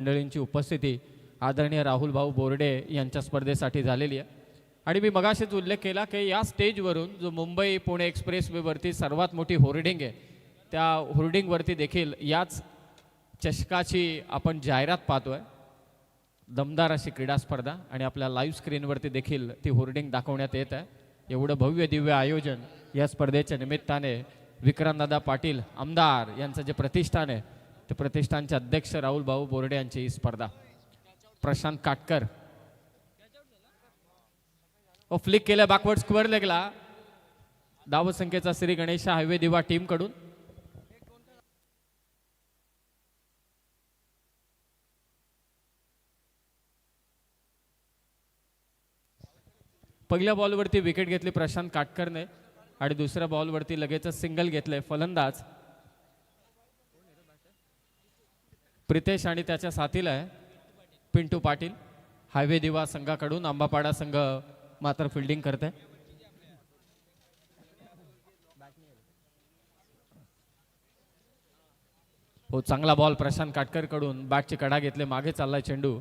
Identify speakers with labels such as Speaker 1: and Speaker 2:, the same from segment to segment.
Speaker 1: मंडळींची उपस्थिती आदरणीय राहुल भाऊ बोर्डे यांच्या स्पर्धेसाठी झालेली आहे. आणि मी मगाशीच उल्लेख केला की या स्टेजवरून जो मुंबई पुणे एक्सप्रेसवेवरती सर्वात मोठी होर्डिंग आहे, त्या होर्डिंगवरती देखील याच चषकाची आपण जाहिरात पाहतोय. दमदार अशी क्रीडा स्पर्धा आणि आपल्या लाईव्ह स्क्रीनवरती देखील ती होर्डिंग दाखवण्यात येत आहे. एवढं भव्य दिव्य आयोजन या स्पर्धेच्या निमित्ताने विक्रांतदादा पाटील आमदार यांचं जे प्रतिष्ठान आहे, ते प्रतिष्ठानचे अध्यक्ष राहुल भाऊ बोर्डे यांची ही स्पर्धा. प्रशांत काटकर फ्लिक केलं बॅकवर्ड स्क्वेअर लेगला. धावसंख्येचा श्री गणेश हायवे दिवा टीम कडून. पहिल्या बॉलवरती विकेट घेतली प्रशांत काटकरने आणि दुसऱ्या बॉलवरती लगेच सिंगल घेतले फलंदाज प्रितेश आणि त्याच्या साथीला आहे पिंटू पाटील. हायवे दिवा संघाकडून आंबापाडा संघ मात्र फिल्डिंग करते. हो, चांगला बॉल प्रशांत काटकर कडून. बॅटची कडा घेतले, मागे चाललाय चेंडू.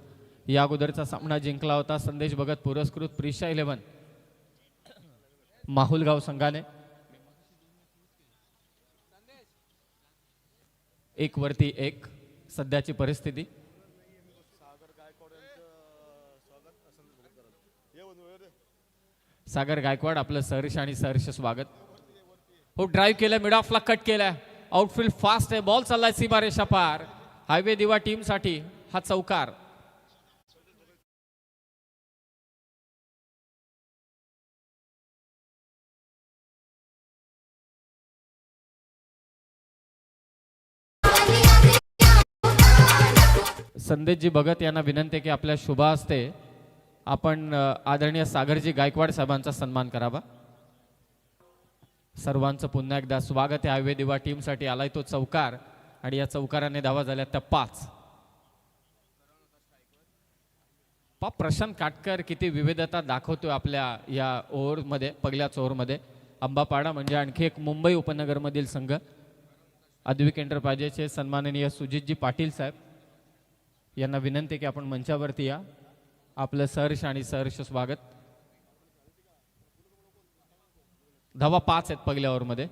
Speaker 1: या अगोदरचा सामना जिंकला होता संदेश भगत पुरस्कृत प्रिशा 11 माहुलगाव संघाने. 1 वरती 1 सध्याची परिस्थिती. सागर गायकवाड आपलं सहर्ष आणि सहर्ष स्वागत. हो, ड्राईव्ह केलं, मिड ऑफला कट केलाय. आउटफील्ड फास्ट आहे, बॉल चाललाय सीमारेषा पार. हायवे दिवा टीम साठी हा चौकार. संदेशजी भगत यांना विनंती आहे की आपल्या शुभ हस्ते आपण आदरणीय सागरजी गायकवाड साहेबांचा सन्मान करावा. सर्वांचं पुन्हा एकदा स्वागत आहे. हायवे दिवा टीम साठी आलाय तो चौकार आणि या चौकाराने धावा झाल्या त्या 5. प्रशांत काटकर किती विविधता दाखवतोय आपल्या या ओव्हरमध्ये. पहिल्याच ओव्हरमध्ये आंबापाडा म्हणजे आणखी एक मुंबई उपनगरमधील संघ. अद्विक एंटरप्राइजेसचे सन्माननीय सुजितजी पाटील साहेब यांना विनंती की आपण मंचावरती या. आपलं सहर्ष आणि सहर्ष स्वागत. धावा 5 आहेत पहिल्या ओव्हरमध्ये.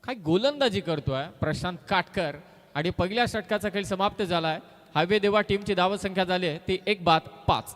Speaker 1: काय गोलंदाजी करतोय प्रशांत काटकर आणि पहिल्या षटकाचा खेळ समाप्त झालाय. हायवे देवा टीमची धावसंख्या झाली आहे ती 1-5.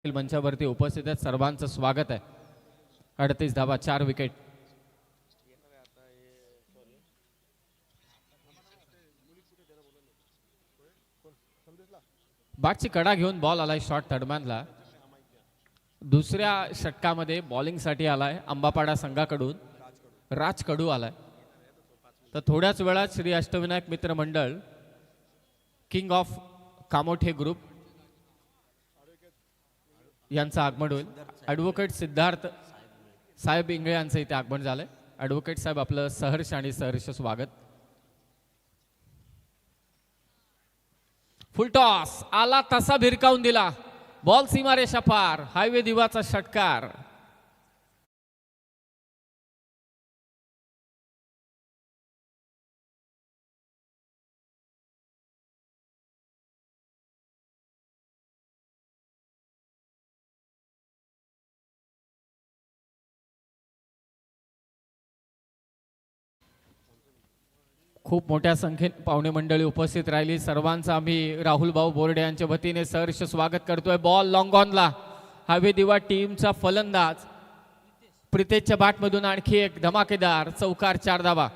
Speaker 1: मंचावरती उपस्थित आहेत, सर्वांचं स्वागत आहे. 38 धावा 4 विकेट. बॅटची कडा घेऊन बॉल आलाय शॉर्ट थर्डमॅनला. दुसऱ्या षटकामध्ये बॉलिंग साठी आलाय आंबापाडा संघाकडून राज कडू आलाय. तर थोड्याच वेळात श्री अष्टविनायक मित्र मंडळ किंग ऑफ कामोठे ग्रुप यांचं आगमन होईल. ॲडव्होकेट सिद्धार्थ साहेब इंगळे यांचं इथे आगमन झालंय. ॲडव्होकेट साहेब आपलं सहर्ष आणि सहर्ष स्वागत. फुल टॉस आला तसा भिरकावून दिला. बॉल सीमारेषा पार. हायवे दिवाचा षटकार. खूप मोठ्या संख्येने पाहुणे मंडळी उपस्थित राहिली. सर्वांचं आम्ही राहुल भाऊ बोर्डे यांच्या वतीने सहर्ष स्वागत करतोय. बॉल लॉंग ऑनला, हवे दिवा टीमचा फलंदाज प्रितेशच्या बॅटमधून आणखी एक धमाकेदार चौकार, 4 धावा.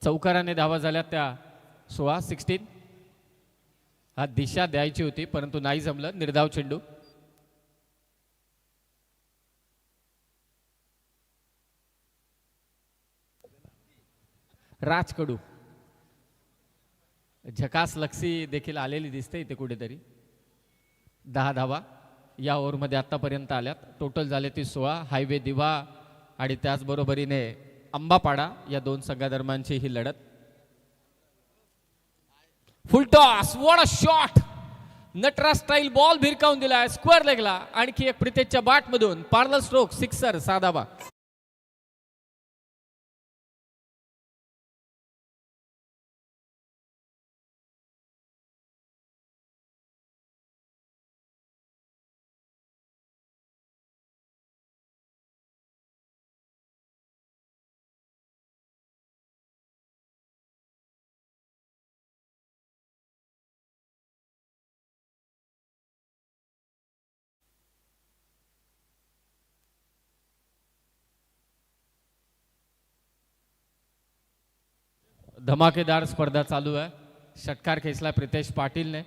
Speaker 1: चौकाराने धावा झाल्या त्या 16 हा दिशा द्यायची होती परंतु नाही जमलं. निर्धाव चेंडू. राजकडू झकास लक्सी देखील आलेली दिसते इथे कुठेतरी. 10 धावा या ओव्हरमध्ये आतापर्यंत आल्यात. टोटल झाले ती 16. हायवे दिवा आणि त्याचबरोबरीने अंबापाडा या दोन संघादरम्यानची ही लढत. Full toss, what a shot. Nataraj style ball भिरकावून दिलाय स्क्वेअर लेगला. आणखी एक प्रितेशच्या बॅटमधून पार्लर स्ट्रोक, सिक्सर, 6 धावा. धमाकेदार स्पर्धा चालू आहे. षटकार खेचला प्रितेश पाटीलने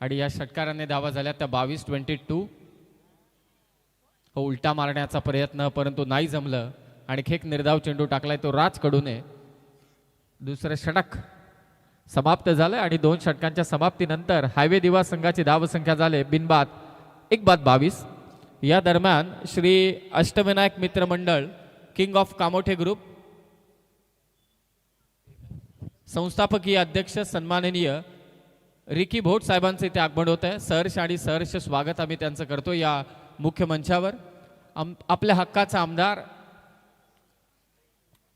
Speaker 1: आणि या षटकाराने धावा झाल्या त्या 22-22. उलटा मारण्याचा प्रयत्न परंतु नाही जमलं. आणि एक निर्धाव चेंडू टाकलाय तो राजकडूने. दुसरं षटक समाप्त झालं आणि 2 षटकांच्या समाप्तीनंतर हायवे दिवा संघाची धावसंख्या झाले बिनबाद 1-22. या दरम्यान श्री अष्टविनायक मित्र मंडळ, किंग ऑफ कामोठे ग्रुप, संस्थापकीय अध्यक्ष सन्माननीय रिकी भोट साहेबांचं इथे आगमन होत आहे. सहर्ष आणि सहर्ष स्वागत आम्ही त्यांचं करतो या मुख्य मंचावर. आपल्या हक्काचा आमदार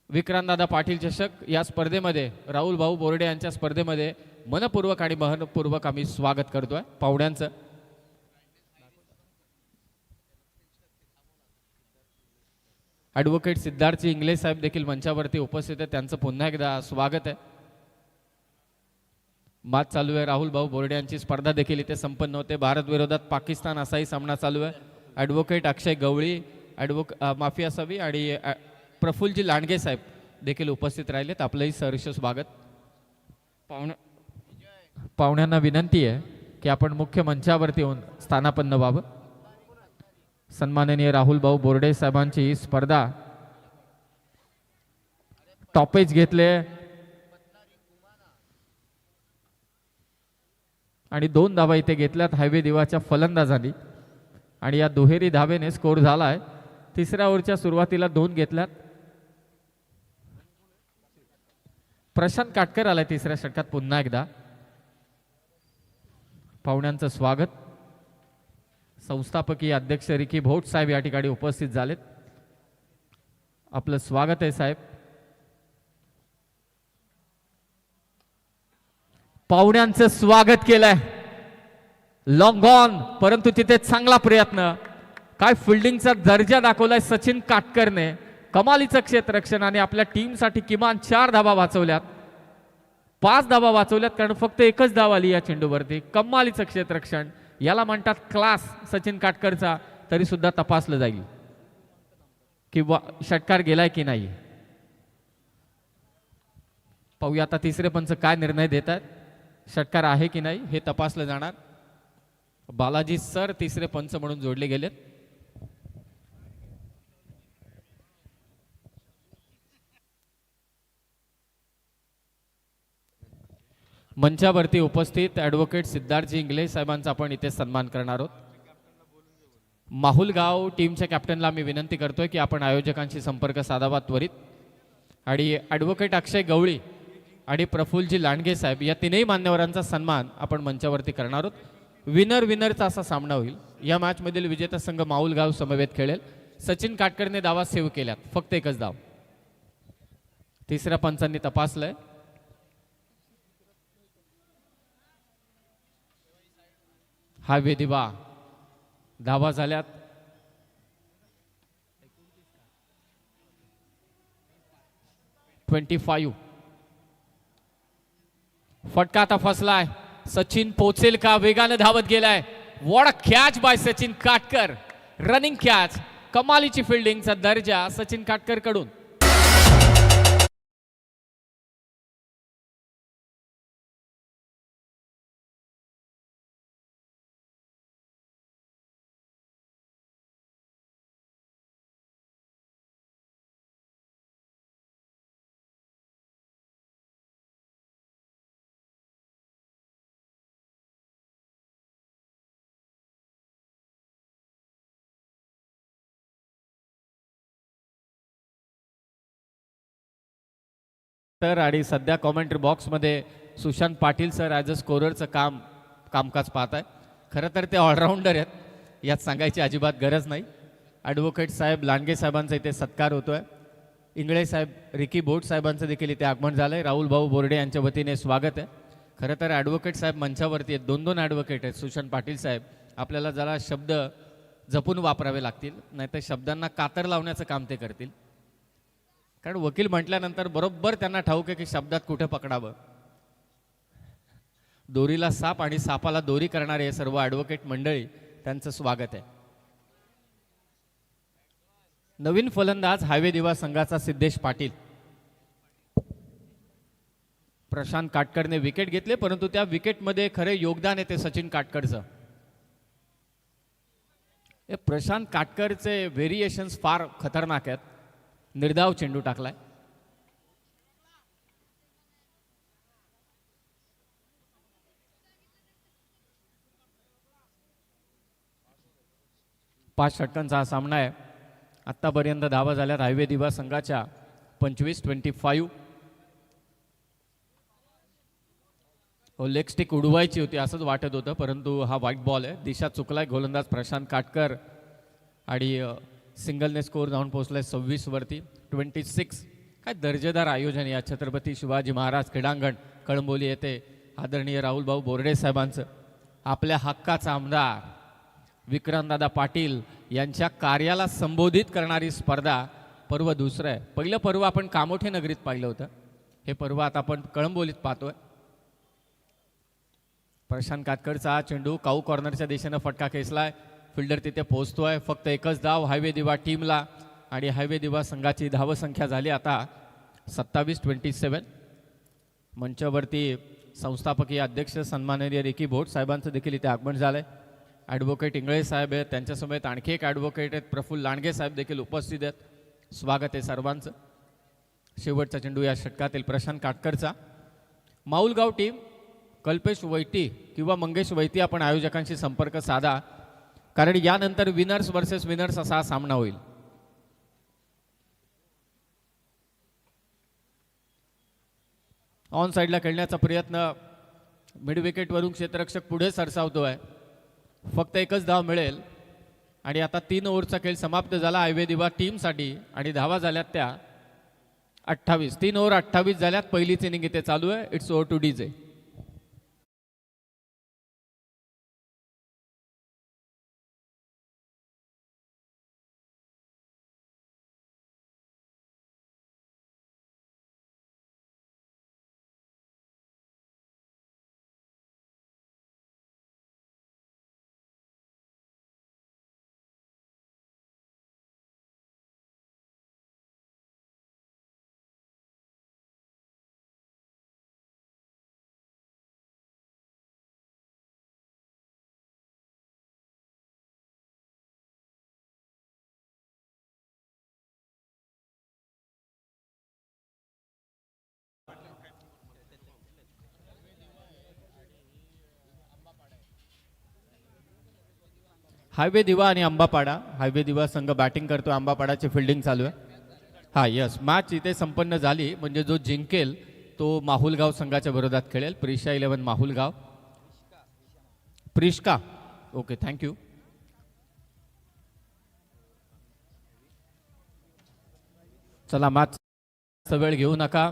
Speaker 1: विक्रांतदादा पाटील चषक या स्पर्धेमध्ये, राहुल भाऊ बोर्डे यांच्या स्पर्धेमध्ये मनपूर्वक आणि महनपूर्वक आम्ही स्वागत करतोय पाहुण्यांचं. ॲडव्होकेट सिद्धार्थ इंगले साहेब देखील मंचावरती उपस्थित आहेत. त्यांचं पुन्हा एकदा स्वागत आहे. मॅच चालू आहे. राहुल भाऊ बोर्डे यांची स्पर्धा देखील इथे संपन्न होते. भारत विरोधात पाकिस्तान असाही सामना चालू आहे. ॲडव्होकेट अक्षय गवळी, माफी असावी, आणि प्रफुल्लजी लांडगे साहेब देखील उपस्थित राहिलेत. आपलंही सहर्ष स्वागत. पाहुण्यांना विनंती आहे की आपण मुख्य मंचावरती येऊन स्थानापन्न व्हावं. सन्माननीय राहुल भाऊ बोर्डे साहेबांची ही स्पर्धा टॉपेज घेतले आणि 2 धावा इथे घेतल्यात हायवे दिवाच्या फलंदाजांनी. आणि या दुहेरी धावेने स्कोर झाला आहे. तिसऱ्या ओव्हरच्या सुरुवातीला 2 घेतल्यात. प्रशांत काटकर आलाय तिसऱ्या षटकात पुन्हा एकदा. पाहुण्यांचं स्वागत. संस्थापकीय अध्यक्ष रिकी भोट साहेब या ठिकाणी उपस्थित झालेत. आपलं स्वागत आहे साहेब. पाहुण्यांचं स्वागत केलंय. लॉंग ऑन, परंतु तिथे चांगला प्रयत्न. काय फिल्डिंगचा दर्जा दाखवलाय सचिन काटकरने. कमालीचं क्षेत्ररक्षण आणि आपल्या टीमसाठी किमान 4 धावा वाचवल्यात. 5 धावा वाचवल्यात कारण फक्त एकच धाव आली या चेंडूवरती. कमालीचं क्षेत्ररक्षण, याला म्हणतात क्लास सचिन काटकरचा. तरी सुद्धा तपासलं जाईल किंवा षटकार गेलाय की नाही. पाहूया आता तिसरे पंच काय निर्णय देत आहेत. षटकार आहे की नाही हे तपासलं जाणार. बालाजी सर तिसरे पंच म्हणून जोडले गेलेत. मंचावरती उपस्थित ॲडव्होकेट सिद्धार्थजी इंगले साहेबांचा आपण इथे सन्मान करणार आहोत. माहुलगाव टीमच्या कॅप्टनला मी विनंती करतोय की आपण आयोजकांशी संपर्क साधावा त्वरित. आणि ॲडव्होकेट अक्षय गवळी आणि प्रफुल्लजी लांडगे साहेब या 3ही मान्यवरांचा सन्मान आपण मंचावरती करणार आहोत. विनर विनरचा असा सामना होईल. या मॅच मधील विजेता संघ माहुलगाव समवेत खेळेल. सचिन काटकरने दावा सेव्ह केल्यात, फक्त एकच धाव. तिसऱ्या पंचांनी तपासलंय. हा वेदिवा धावा झाल्यात. फटका आता फसलाय. सचिन पोचेल का? वेगाने धावत गेलाय. What a catch by Sachin Katkar. Running catch. कमालीची फिल्डिंगचा दर्जा सचिन काटकर कडून. तर आणि सध्या कॉमेंट्री बॉक्समध्ये Sushant Patil sir as a स्कोररचं कामकाज पाहत आहे. खरं तर ते ऑलराऊंडर आहेत, यात सांगायची अजिबात गरज नाही. ॲडव्होकेट साहेब लांडगे साहेबांचा इथे सत्कार होतोय. इंगळे साहेब, रिकी बोट साहेबांचं देखील इथे आगमन झालंय. राहुल भाऊ बोर्डे यांच्या वतीने स्वागत आहे. खरं तर ॲडव्होकेट साहेब मंचावरती आहेत. दोन ॲडव्होकेट आहेत. सुशांत पाटील साहेब, आपल्याला जरा शब्द जपून वापरावे लागतील, नाहीतर शब्दांना कातर लावण्याचं काम ते करतील. कारण वकील म्हटल्यानंतर बरोबर त्यांना ठाऊक आहे की शब्दात कुठे पकडावं. दोरीला साप आणि सापाला दोरी करणारे सर्व ॲडव्होकेट मंडळी, त्यांचं स्वागत आहे. नवीन फलंदाज हायवे दिवा संघाचा सिद्धेश पाटील. प्रशांत काटकरने विकेट घेतले, परंतु त्या विकेटमध्ये खरे योगदान आहे ते सचिन काटकरचं. प्रशांत काटकरचे व्हेरिएशन्स फार खतरनाक आहेत. निर्धाव चेंडू टाकलाय. पाच षटकांचा हा सामना आहे. आतापर्यंत धावा झाल्यात हायवे दिवा संघाच्या 25-25. लेग स्टिक उडवायची होती असंच वाटत होतं, परंतु हा व्हाईट बॉल आहे. दिशा चुकलाय गोलंदाज प्रशांत काटकर आणि सिंगलने स्कोर जाऊन पोहोचलाय 26 वरती. 26. काय दर्जेदार आयोजन या छत्रपती शिवाजी महाराज क्रीडांगण कळंबोली येथे आदरणीय राहुल भाऊ बोर्डे साहेबांचं. आपल्या हक्काचा आमदार विक्रमदादा पाटील यांच्या कार्याला संबोधित करणारी स्पर्धा. पर्व दुसरं आहे. पहिलं पर्व आपण कामोठे नगरीत पाहिलं होतं. हे पर्व आता आपण कळंबोलीत पाहतोय. प्रशांत काटकरचा चेंडू काऊ कॉर्नरच्या दिशेनं फटका खेचलाय. फिल्डर तिथे पोहोचतोय. फक्त एकच धाव हायवे दिवा टीमला आणि हायवे दिवा संघाची धावसंख्या झाली आता 27-27. मंचावरती संस्थापकीय अध्यक्ष सन्माननीय रिकी भोट साहेबांचं देखील इथे आगमन झालंय. ॲडव्होकेट इंगळे साहेब आहेत, त्यांच्यासमवेत आणखी एक ॲडव्होकेट आहेत प्रफुल्ल लांडगे साहेब देखील उपस्थित आहेत. स्वागत आहे सर्वांचं. शेवटचा चेंडू या षटकातील प्रशांत काटकरचा. माहुलगाव टीम, कल्पेश वैटी किंवा मंगेश वैती आपण आयोजकांशी संपर्क साधा, कारण यानंतर विनर्स वर्सेस विनर्स असा हा सामना होईल. ऑन साईडला खेळण्याचा प्रयत्न, मिड विकेटवरून क्षेत्ररक्षक पुढे सरसावतोय. फक्त एकच धाव मिळेल आणि आता 3 ओव्हरचा खेळ समाप्त झाला हायवे दिवा टीमसाठी आणि धावा झाल्यात त्या 28. 3 ओव्हर 28 झाल्यात. पहिलीच इनिंग इथे चालू आहे. It's over two DJ. Highway दिवा आणि आंबापाडा. हायवे दिवा संघ बॅटिंग करतो, आंबापाडाची फिल्डिंग चालू आहे. हा यस, मॅच इथे संपन्न झाली. म्हणजे जो जिंकेल तो माहुलगाव संघाच्या विरोधात खेळेल. प्रिशा 11 माहुलगाव. Prishka, okay, thank you. चला मॅच वेळ घेऊ नका.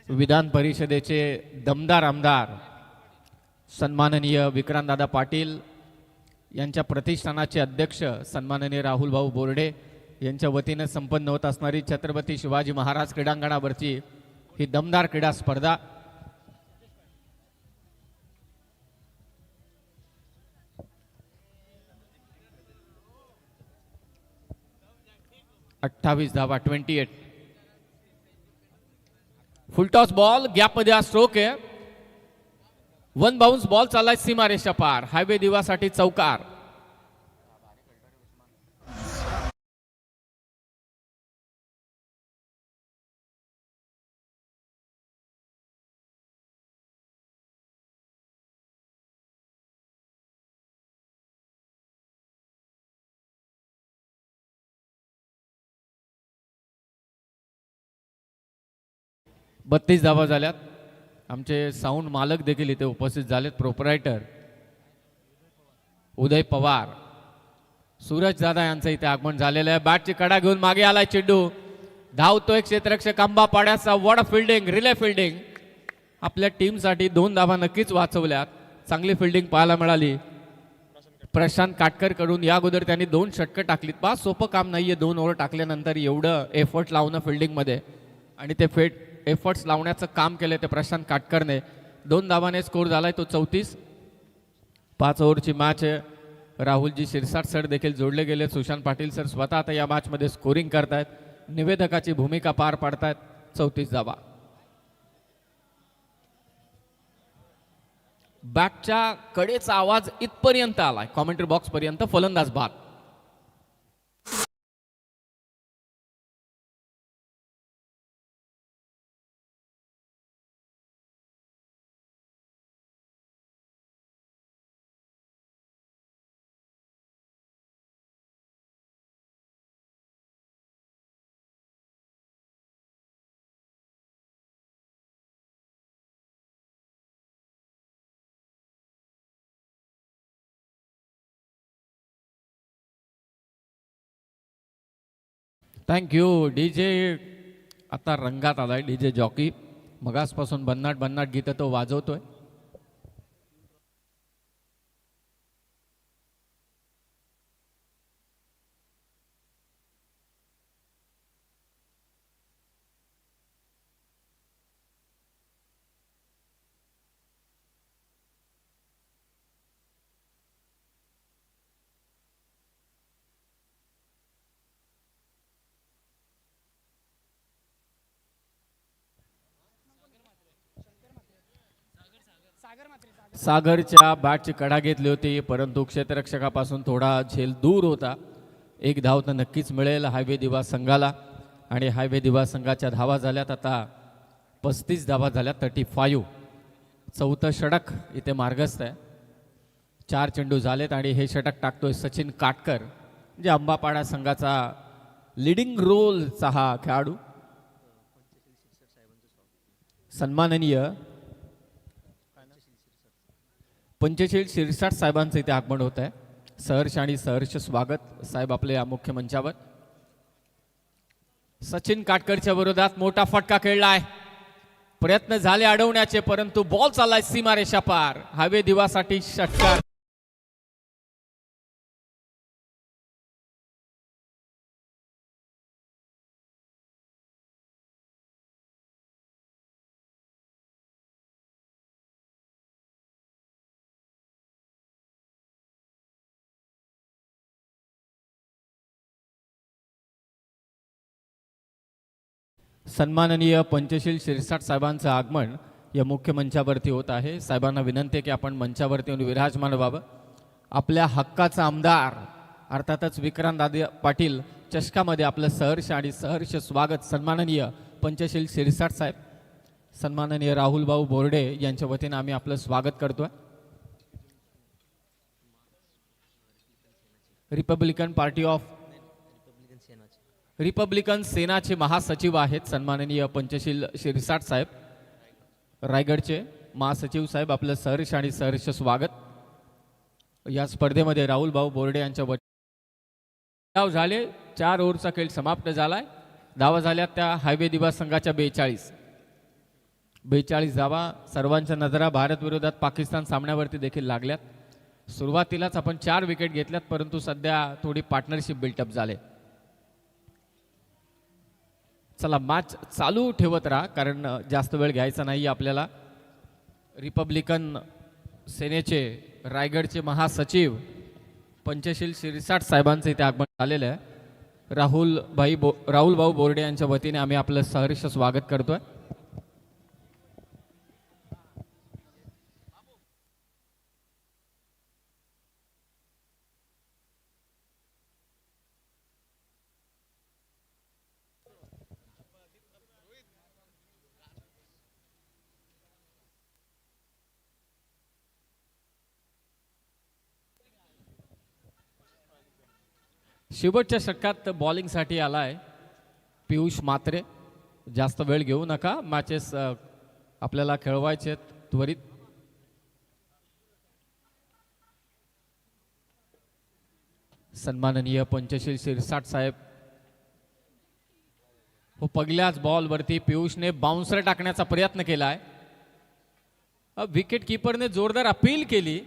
Speaker 1: विधान परिषदेचे दमदार आमदार सन्माननीय विक्रांतदादा पाटील यांच्या प्रतिष्ठानाचे अध्यक्ष सन्माननीय राहुल भाऊ बोर्डे यांच्या वतीने संपन्न होत असणारी छत्रपती शिवाजी महाराज क्रीडांगणावरची ही दमदार क्रीडा स्पर्धा अठ्ठावीस धावा 28. फुलटॉस बॉल गॅपमध्ये हा स्ट्रोक आहे. वन बाउन्स बॉल चाललाय सीमारेषा पार. हायवे दिवासाठी चौकार. बत्तीस धावा झाल्यात. आमचे साऊंड मालक देखील इथे उपस्थित झालेत. प्रोपरायटर उदय पवार, सूरज दादा यांचं इथे आगमन झालेलं आहे. बॅटची कडा घेऊन मागे आलाय चेंडू. धावतोय क्षेत्ररक्षक आंबा पाड्याचा. वड फिल्डिंग, रिले फिल्डिंग. आपल्या टीमसाठी 2 धावा नक्कीच वाचवल्यात. चांगली फिल्डिंग पाहायला मिळाली प्रशांत काटकर कडून. या अगोदर त्यांनी 2 षटकं टाकलीत. फार सोपं काम नाहीये 2 ओव्हर टाकल्यानंतर एवढं एफर्ट लावणं फिल्डिंगमध्ये, आणि ते एफर्ट्स लावण्याचं काम केलं ते प्रशांत काटकरने. 2 धावाने स्कोर झालाय तो 34. 5 ओव्हरची मॅच आहे. राहुलजी शिरसाट सर देखील जोडले गेले. सुशांत पाटील सर स्वतः आता या मॅचमध्ये स्कोरिंग करतायत, निवेदकाची भूमिका पार पाडतायत. 34 धावा. बॅटच्या कडेचा आवाज इथपर्यंत आलाय, कॉमेंट्री बॉक्स पर्यंत. फलंदाज बाद. थँक्यू. डीजे आता रंगात आलाय. डीजे जॉकी मगासपासून भन्नाट भन्नाट गीतं तो वाजवतोय. सागरच्या बॅटची कडा घेतली होती, परंतु क्षेत्ररक्षकापासून थोडा झेल दूर होता. 1 धाव तर नक्कीच मिळेल हायवे दिवा संघाला. आणि हायवे दिवा संघाच्या धावा झाल्यात आता 35 धावा झाल्यात. 35. 4थं षटक इथे मार्गस्थ आहे. 4 चेंडू झालेत आणि हे षटक टाकतोय सचिन काटकर, म्हणजे अंबापाडा संघाचा लिडिंग रोलचा हा खेळाडू. सन्माननीय पंचशील शिरसाट साहेबांचं इथे आगमन होत आहे. सहर्ष आणि सहर्ष स्वागत साहेब आपले या मुख्य मंचावर. सचिन काटकरच्या विरोधात मोठा फटका खेळलाय. प्रयत्न झाले अडवण्याचे, परंतु बॉल चाललाय सीमारेषा पार. हवे दिवासाठी षटकार. सन्माननीय पंचशील शिरसाट साहेबांचं आगमन या मुख्य मंचावरती होत आहे. साहेबांना विनंती आहे की आपण मंचावरती येऊन विराजमान व्हावं. आपल्या हक्काचा आमदार अर्थातच विक्रांतदादा पाटील चषकामध्ये आपलं सहर्ष आणि सहर्ष स्वागत सन्माननीय पंचशील शिरसाट साहेब, सन्माननीय राहुल भाऊ बोर्डे यांच्या वतीनं आम्ही आपलं स्वागत करतोय. रिपब्लिकन सेनाचे महासचिव आहेत सन्माननीय पंचशील शिरसाट साहेब. रायगडचे महासचिव साहेब आपलं सहर्ष आणि सहर्ष स्वागत. या स्पर्धेमध्ये राहुल भाऊ बोर्डे यांच्या धाव झाले. 4 ओव्हरचा खेळ समाप्त झालाय. धावा झाल्या त्या हायवे दिवा संघाच्या 42 धावा. सर्वांच्या नजरा भारत विरोधात पाकिस्तान सामन्यावरती देखील लागल्यात. सुरुवातीलाच आपण 4 विकेट घेतल्यात, परंतु सध्या थोडी पार्टनरशिप बिल्टअप झाले. चला मॅच चालू ठेवत राहा, कारण जास्त वेळ घ्यायचा नाही आपल्याला. रिपब्लिकन सेनेचे रायगडचे महासचिव पंचशील शिरसाट साहेबांचं इथे आगमन झालेलं आहे. राहुल भाऊ बोर्डे यांच्या वतीने आम्ही आपलं सहर्ष स्वागत करतोय. शेवटच्या षटकात बॉलिंगसाठी आलाय पियुष म्हात्रे. जास्त वेळ घेऊ नका, मॅचेस आपल्याला खेळवायचे आहेत त्वरित. सन्माननीय पंचशील शिरसाट साहेब. हो, पहिल्याच बॉलवरती पियुषने बाउन्सर टाकण्याचा प्रयत्न केलाय. विकेट कीपरने जोरदार अपील केली.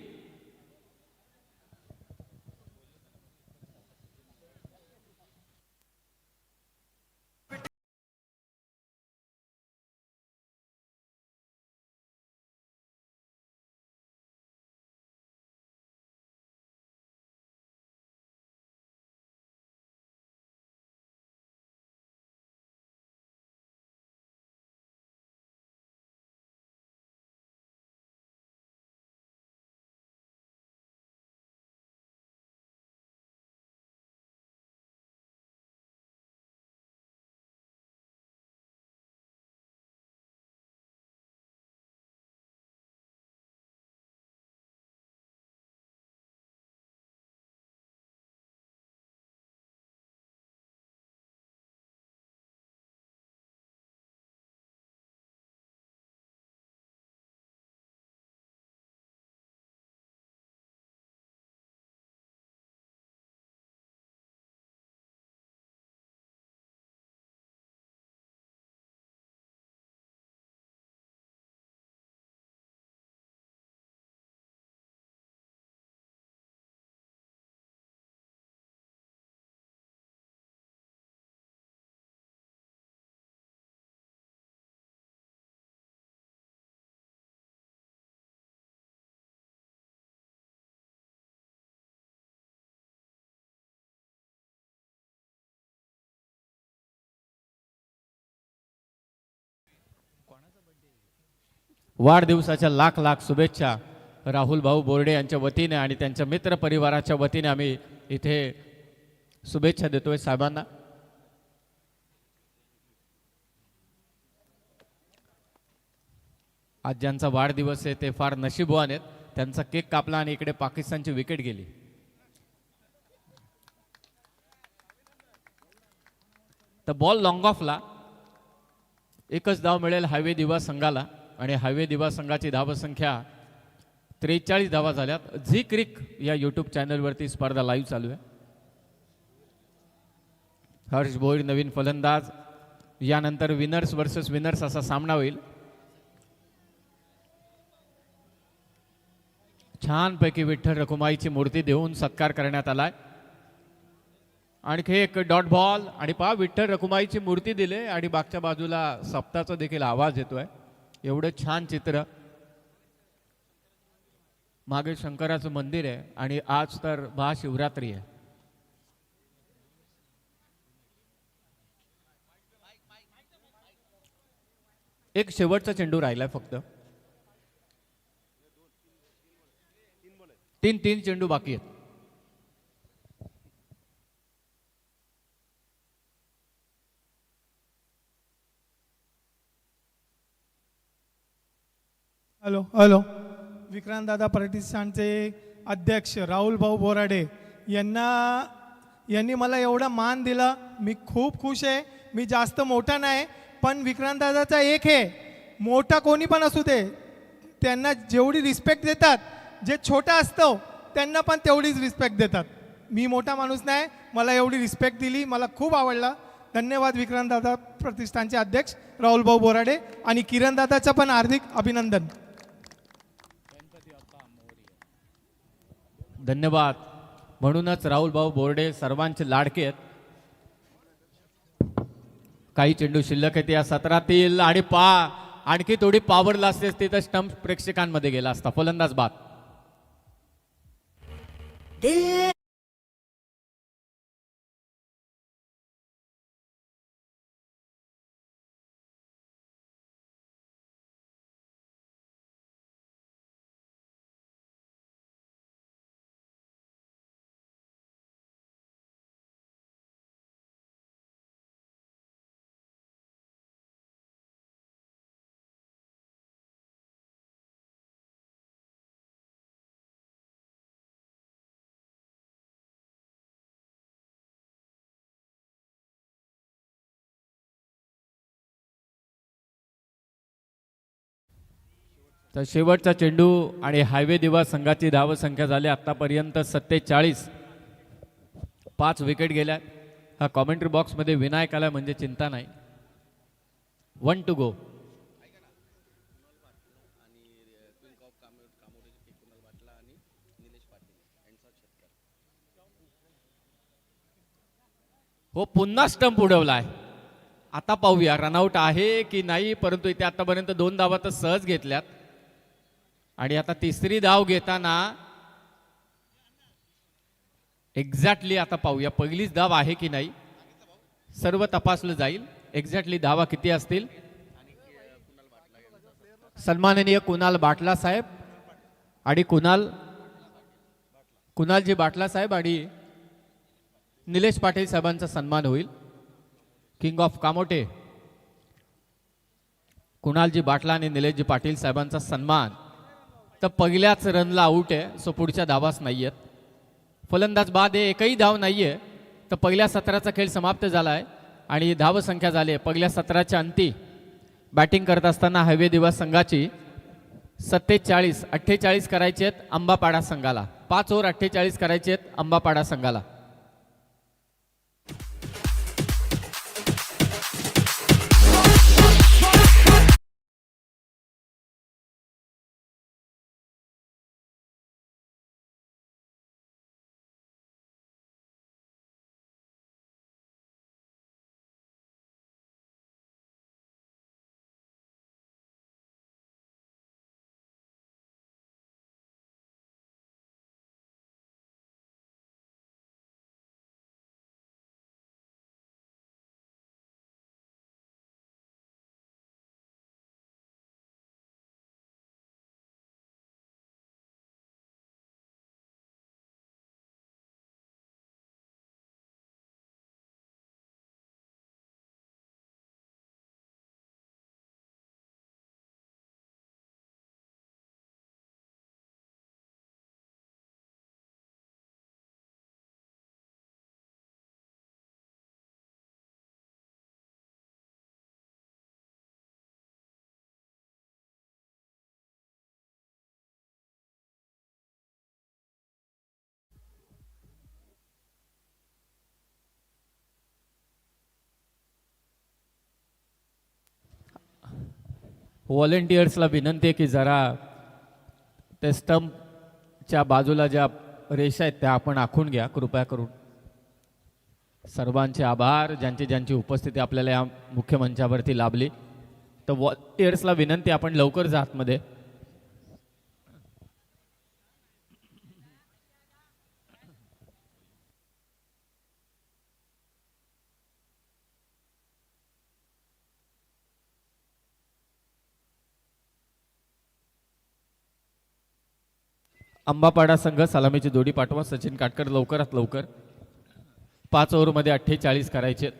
Speaker 1: वाढदिवसाच्या लाख लाख शुभेच्छा राहुल भाऊ बोर्डे यांच्या वतीने आणि त्यांच्या मित्र परिवाराच्या वतीने आम्ही इथे शुभेच्छा देतोय साहेबांना. आज ज्यांचा वाढदिवस आहे ते फार नशीबवान आहेत. त्यांचा केक कापला आणि इकडे पाकिस्तानची विकेट गेली. तर बॉल लॉंग ऑफला. एकच धाव मिळेल हायवे दिवा संघाला आणि हायवे दिवा संघाची धावसंख्या 43 धावा झाल्यात. झी क्रिक या यूट्यूब चॅनलवरती स्पर्धा लाईव्ह चालू आहे. हर्ष भोईर नवीन फलंदाज. यानंतर विनर्स वर्सेस विनर्स असा सामना होईल. छानपैकी विठ्ठल रखुमाईची मूर्ती देऊन सत्कार करण्यात आलाय. आणखी एक डॉट बॉल आणि पहा विठ्ठल रखुमाईची मूर्ती दिले आणि मागच्या बाजूला सप्ताचा देखील आवाज येतोय. एवढं छान चित्र. मागे शंकराचं मंदिर आहे आणि आज तर महाशिवरात्री आहे. एक शेवटचा चेंडू राहिलाय फक्त. तीन चेंडू बाकी आहेत.
Speaker 2: Hello hello. विक्रांत दादा प्रतिष्ठानचे अध्यक्ष राहुल भाऊ बोराडे यांनी मला एवढा मान दिला. मी खूप खुश आहे. मी जास्त मोठा नाही, पण विक्रांत दादाचा एक आहे, मोठा कोणी पण असू दे त्यांना जेवढी रिस्पेक्ट देतात, जे छोटा असतो त्यांना पण तेवढीच रिस्पेक्ट देतात. मी मोठा माणूस नाही, मला एवढी रिस्पेक्ट दिली, मला खूप आवडला. धन्यवाद विक्रांतदादा प्रतिष्ठानचे अध्यक्ष राहुल भाऊ बोराडे आणि किरण दादाचं पण हार्दिक अभिनंदन.
Speaker 1: धन्यवाद. म्हणूनच राहुल भाऊ बोर्डे सर्वांचे लाडके आहेत. काही चेंडू शिल्लक आहेत या सत्रातील आणि आणखी थोडी पॉवर असते असती तर स्टंप प्रेक्षकांमध्ये गेला असता. फलंदाज बाद. तर शेवटचा चेंडू आणि हायवे दिवा संघाची धावसंख्या झाली आतापर्यंत 47. 5 विकेट गेल्या. हा कॉमेंट्री बॉक्समध्ये विनायक आला म्हणजे चिंता नाही. 1 to go. हो, पुन्हा स्टंप उडवलाय. आता पाहूया रनआउट आहे की नाही, परंतु इथे आतापर्यंत 2 धावा तर सहज घेतल्यात आणि आता तिसरी धाव घेताना एक्झॅक्टली आता पाहूया पहिलीच धाव आहे की नाही, सर्व तपासलं जाईल. एक्झॅक्टली धावा किती असतील. सन्माननीय कुणाल बाटला साहेब आणि कुणालजी बाटला साहेब आणि निलेश पाटील साहेबांचा सन्मान होईल. किंग ऑफ कामोटे कुणालजी बाटला आणि निलेशजी पाटील साहेबांचा सन्मान. तर पहिल्याच रनला आऊट आहे, सो पुढच्या धावाच नाही आहेत. फलंदाज बाद आहे, एकही धाव नाही आहे. तर पहिल्या सत्राचा खेळ समाप्त झाला आहे आणि धावसंख्या झाली आहे पहिल्या सत्राच्या अंती. बॅटिंग करत असताना हायवे दिवस संघाची 47-48 करायचे आहेत अंबापाडा संघाला. 5 ओव्हर 48 करायचे आहेत अंबापाडा संघाला. व्हॉलेंटियर्सला विनंती आहे की जरा ते स्टंपच्या बाजूला ज्या रेषा आहेत त्या आपण आखून घ्या कृपया करून. सर्वांचे आभार ज्यांची ज्यांची उपस्थिती आपल्याला या मुख्य मंचावरती लाभली. तर व्हॉलेंटियर्सला विनंती आपण लवकर जा आतमध्ये. अंबापाडा संघ सलामीची जोडी पाठवा. सचिन काटकर लवकरात लवकर. 5 ओव्हरमध्ये 48 करायचे.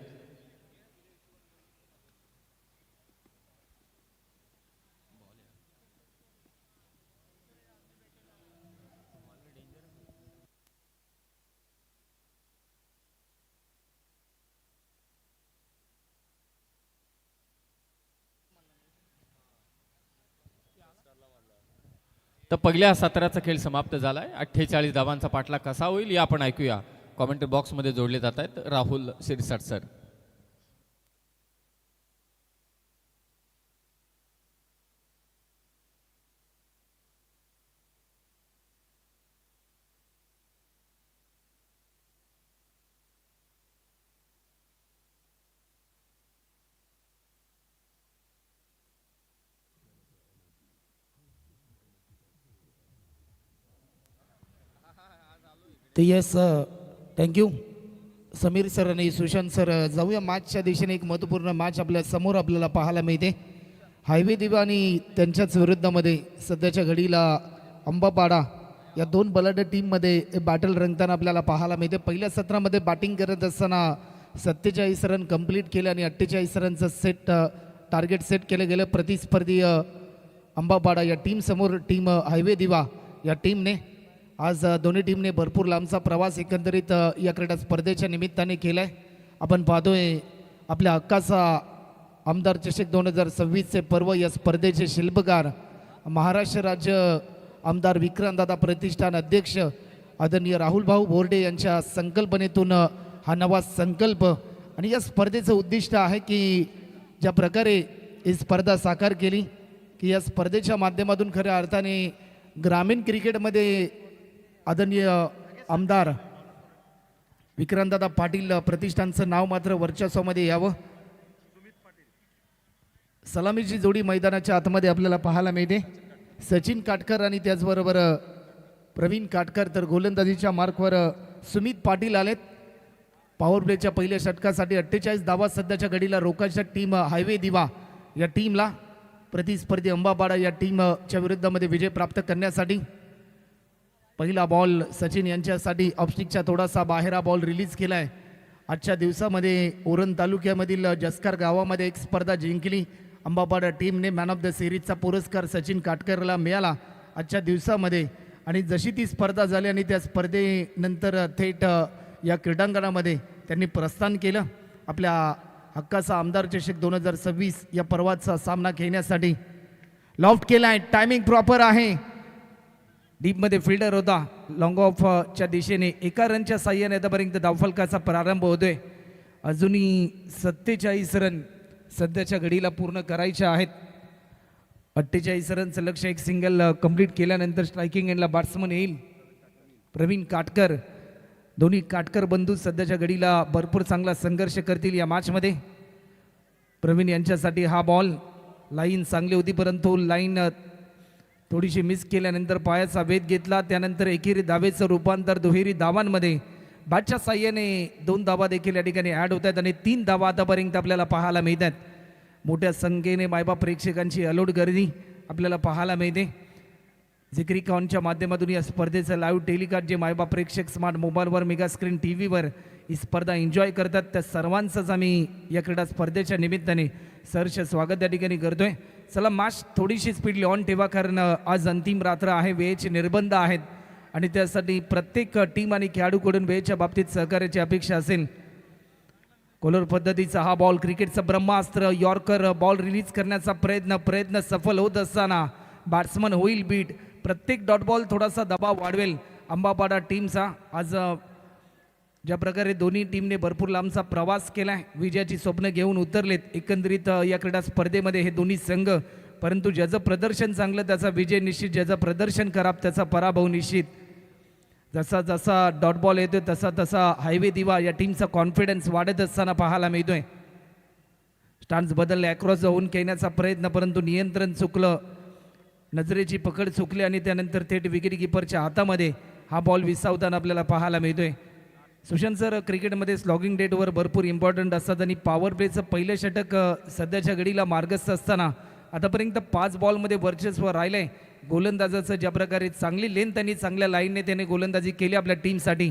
Speaker 1: तर पहिल्या सत्राचा खेळ समाप्त झाला आहे. 48 धावांचा पाठलाग कसा होईल या आपण ऐकूया. कॉमेंट्री बॉक्समध्ये जोडले जात आहेत राहुल शिरसाट सर.
Speaker 3: तर येस थँक्यू समीर सर आणि सुशांत सर. जाऊया मॅचच्या दिशेने. एक महत्त्वपूर्ण मॅच आपल्या समोर आपल्याला पाहायला मिळते. हायवे दिवा आणि त्यांच्याच विरुद्धामध्ये सध्याच्या घडीला अंबापाडा या दोन बलाढ्य टीममध्ये बॅटल रंगताना आपल्याला पाहायला मिळते. पहिल्या सत्रामध्ये बॅटिंग करत असताना 47 रन कंप्लीट केले आणि 48 रनचं टार्गेट सेट केलं गेलं. प्रतिस्पर्धी अंबापाडा या टीमसमोर टीम हायवे दिवा या टीमने आज दोन्ही टीमने भरपूर लांबचा प्रवास एकंदरीत या क्रीडा स्पर्धेच्या निमित्ताने केला आहे. आपण पाहतोय आपल्या हक्काचा आमदार चषक 2026चे पर्व. या स्पर्धेचे शिल्पकार महाराष्ट्र राज्य आमदार विक्रांतदादा प्रतिष्ठान अध्यक्ष आदरणीय राहुल भाऊ बोर्डे यांच्या संकल्पनेतून हा नवा संकल्प. आणि या स्पर्धेचं उद्दिष्ट आहे की ज्या प्रकारे ही स्पर्धा साकार केली की या स्पर्धेच्या माध्यमातून खऱ्या अर्थाने ग्रामीण क्रिकेटमध्ये आदरणीय आमदार विक्रांतदादा पाटील प्रतिष्ठानचं नाव मात्र वर्चस्वामध्ये यावं. सलामीची जोडी मैदानाच्या आतमध्ये आपल्याला पाहायला मिळते. सचिन काटकर आणि त्याचबरोबर प्रवीण काटकर. तर गोलंदाजीच्या मार्कवर सुमित पाटील आलेत. पॉवर प्लेच्या पहिल्या षटकासाठी 48 धावा सध्याच्या घडीला रोकायच्या टीम हायवे दिवा या टीमला. प्रतिस्पर्धी अंबापाडा या टीमच्या विरुद्धामध्ये विजय प्राप्त करण्यासाठी पहिला बॉल सचिन यांच्यासाठी ऑफस्टिकच्या थोडासा बाहेर हा बॉल रिलीज केला आहे. आजच्या दिवसामध्ये ओरण तालुक्यामधील जसकार गावामध्ये एक स्पर्धा जिंकली अंबापाडा टीमने. मॅन ऑफ द सिरीजचा पुरस्कार सचिन काटकरला मिळाला आजच्या दिवसामध्ये. आणि जशी ती स्पर्धा झाली आणि त्या स्पर्धेनंतर थेट या क्रीडांगणामध्ये त्यांनी प्रस्थान केलं आपल्या हक्काचा आमदार चषक 2026 या पर्वाचा सामना खेळण्यासाठी. लॉफ्ट केला आहे. टायमिंग प्रॉपर आहे. डीपमध्ये फिल्डर होता. लॉंग ऑफच्या दिशेने एका रनच्या साह्याने आतापर्यंत धावफलकाचा प्रारंभ होतोय. अजूनही 47 रन सध्याच्या घडीला पूर्ण करायचे आहेत. 48 रनचं लक्ष्य एक सिंगल कंप्लीट केल्यानंतर स्ट्रायकिंग एंडला बॅट्समन येईल प्रवीण काटकर. दोन्ही काटकर बंधू सध्याच्या घडीला भरपूर चांगला संघर्ष करतील या मॅचमध्ये. प्रवीण यांच्यासाठी हा बॉल. लाईन चांगली होती परंतु लाईन थोडीशी मिस केल्यानंतर पायाचा वेध घेतला. त्यानंतर एकेरी धावेचं रूपांतर दुहेरी धावांमध्ये. बॅटच्या साह्याने 2 धावा देखील या ठिकाणी ॲड होत आहेत आणि 3 धावा आतापर्यंत आपल्याला पाहायला मिळतात. मोठ्या संख्येने मायबाप प्रेक्षकांची अलोट गर्दी आपल्याला पाहायला मिळते. झिक्रिकॉनच्या माध्यमातून या स्पर्धेचं लाईव्ह टेलिकास्ट जे मायबाप प्रेक्षक स्मार्ट मोबाईलवर मेगा स्क्रीन टी व्हीवर ही स्पर्धा एन्जॉय करतात त्या सर्वांचंच आम्ही या क्रीडा स्पर्धेच्या निमित्ताने सहर्ष स्वागत या ठिकाणी करतोय. चला मॅच थोडीशी स्पीडली ऑन ठेवा कारण आज अंतिम रात्र आहे. वेळेचे निर्बंध आहेत आणि त्यासाठी प्रत्येक टीम आणि खेळाडूकडून वेळेच्या बाबतीत सहकार्याची अपेक्षा असेल. कोलर पद्धतीचा हा बॉल क्रिकेटचं ब्रह्मास्त्र. यॉर्कर बॉल रिलीज करण्याचा प्रयत्न सफल होत असताना बॅट्समन होईल बीट. प्रत्येक डॉट बॉल थोडासा दबाव वाढवेल अंबापाडा टीमचा. आज ज्या प्रकारे दोन्ही टीमने भरपूर लांबचा प्रवास केला आहे विजयाची स्वप्न घेऊन उतरलेत एकंदरीत या क्रीडा स्पर्धेमध्ये हे दोन्ही संघ. परंतु ज्याचं प्रदर्शन चांगलं त्याचा विजय निश्चित. ज्याचं प्रदर्शन खराब त्याचा पराभव निश्चित. जसा जसा डॉट बॉल येतोय तसा तसा हायवे दिवा या टीमचा कॉन्फिडन्स वाढत असताना पाहायला मिळतोय. स्टान्स बदलले. अक्रॉस होऊन खेळण्याचा प्रयत्न परंतु नियंत्रण चुकलं. नजरेची पकड चुकली आणि त्यानंतर थेट विकेट किपरच्या हातामध्ये हा बॉल विसावताना आपल्याला पाहायला मिळतोय. सुशांत सर क्रिकेटमध्ये स्लॉगिंग डेटवर भरपूर इम्पॉर्टंट असतात आणि पॉवर प्लेचं पहिलं षटक सध्याच्या घडीला मार्गस्थ असताना आतापर्यंत 5 बॉलमध्ये वर्चस्व राहिलंय. गोलंदाजाचं ज्या प्रकारे चांगली लेंथ आणि चांगल्या लाईनने त्याने गोलंदाजी केली आपल्या टीमसाठी.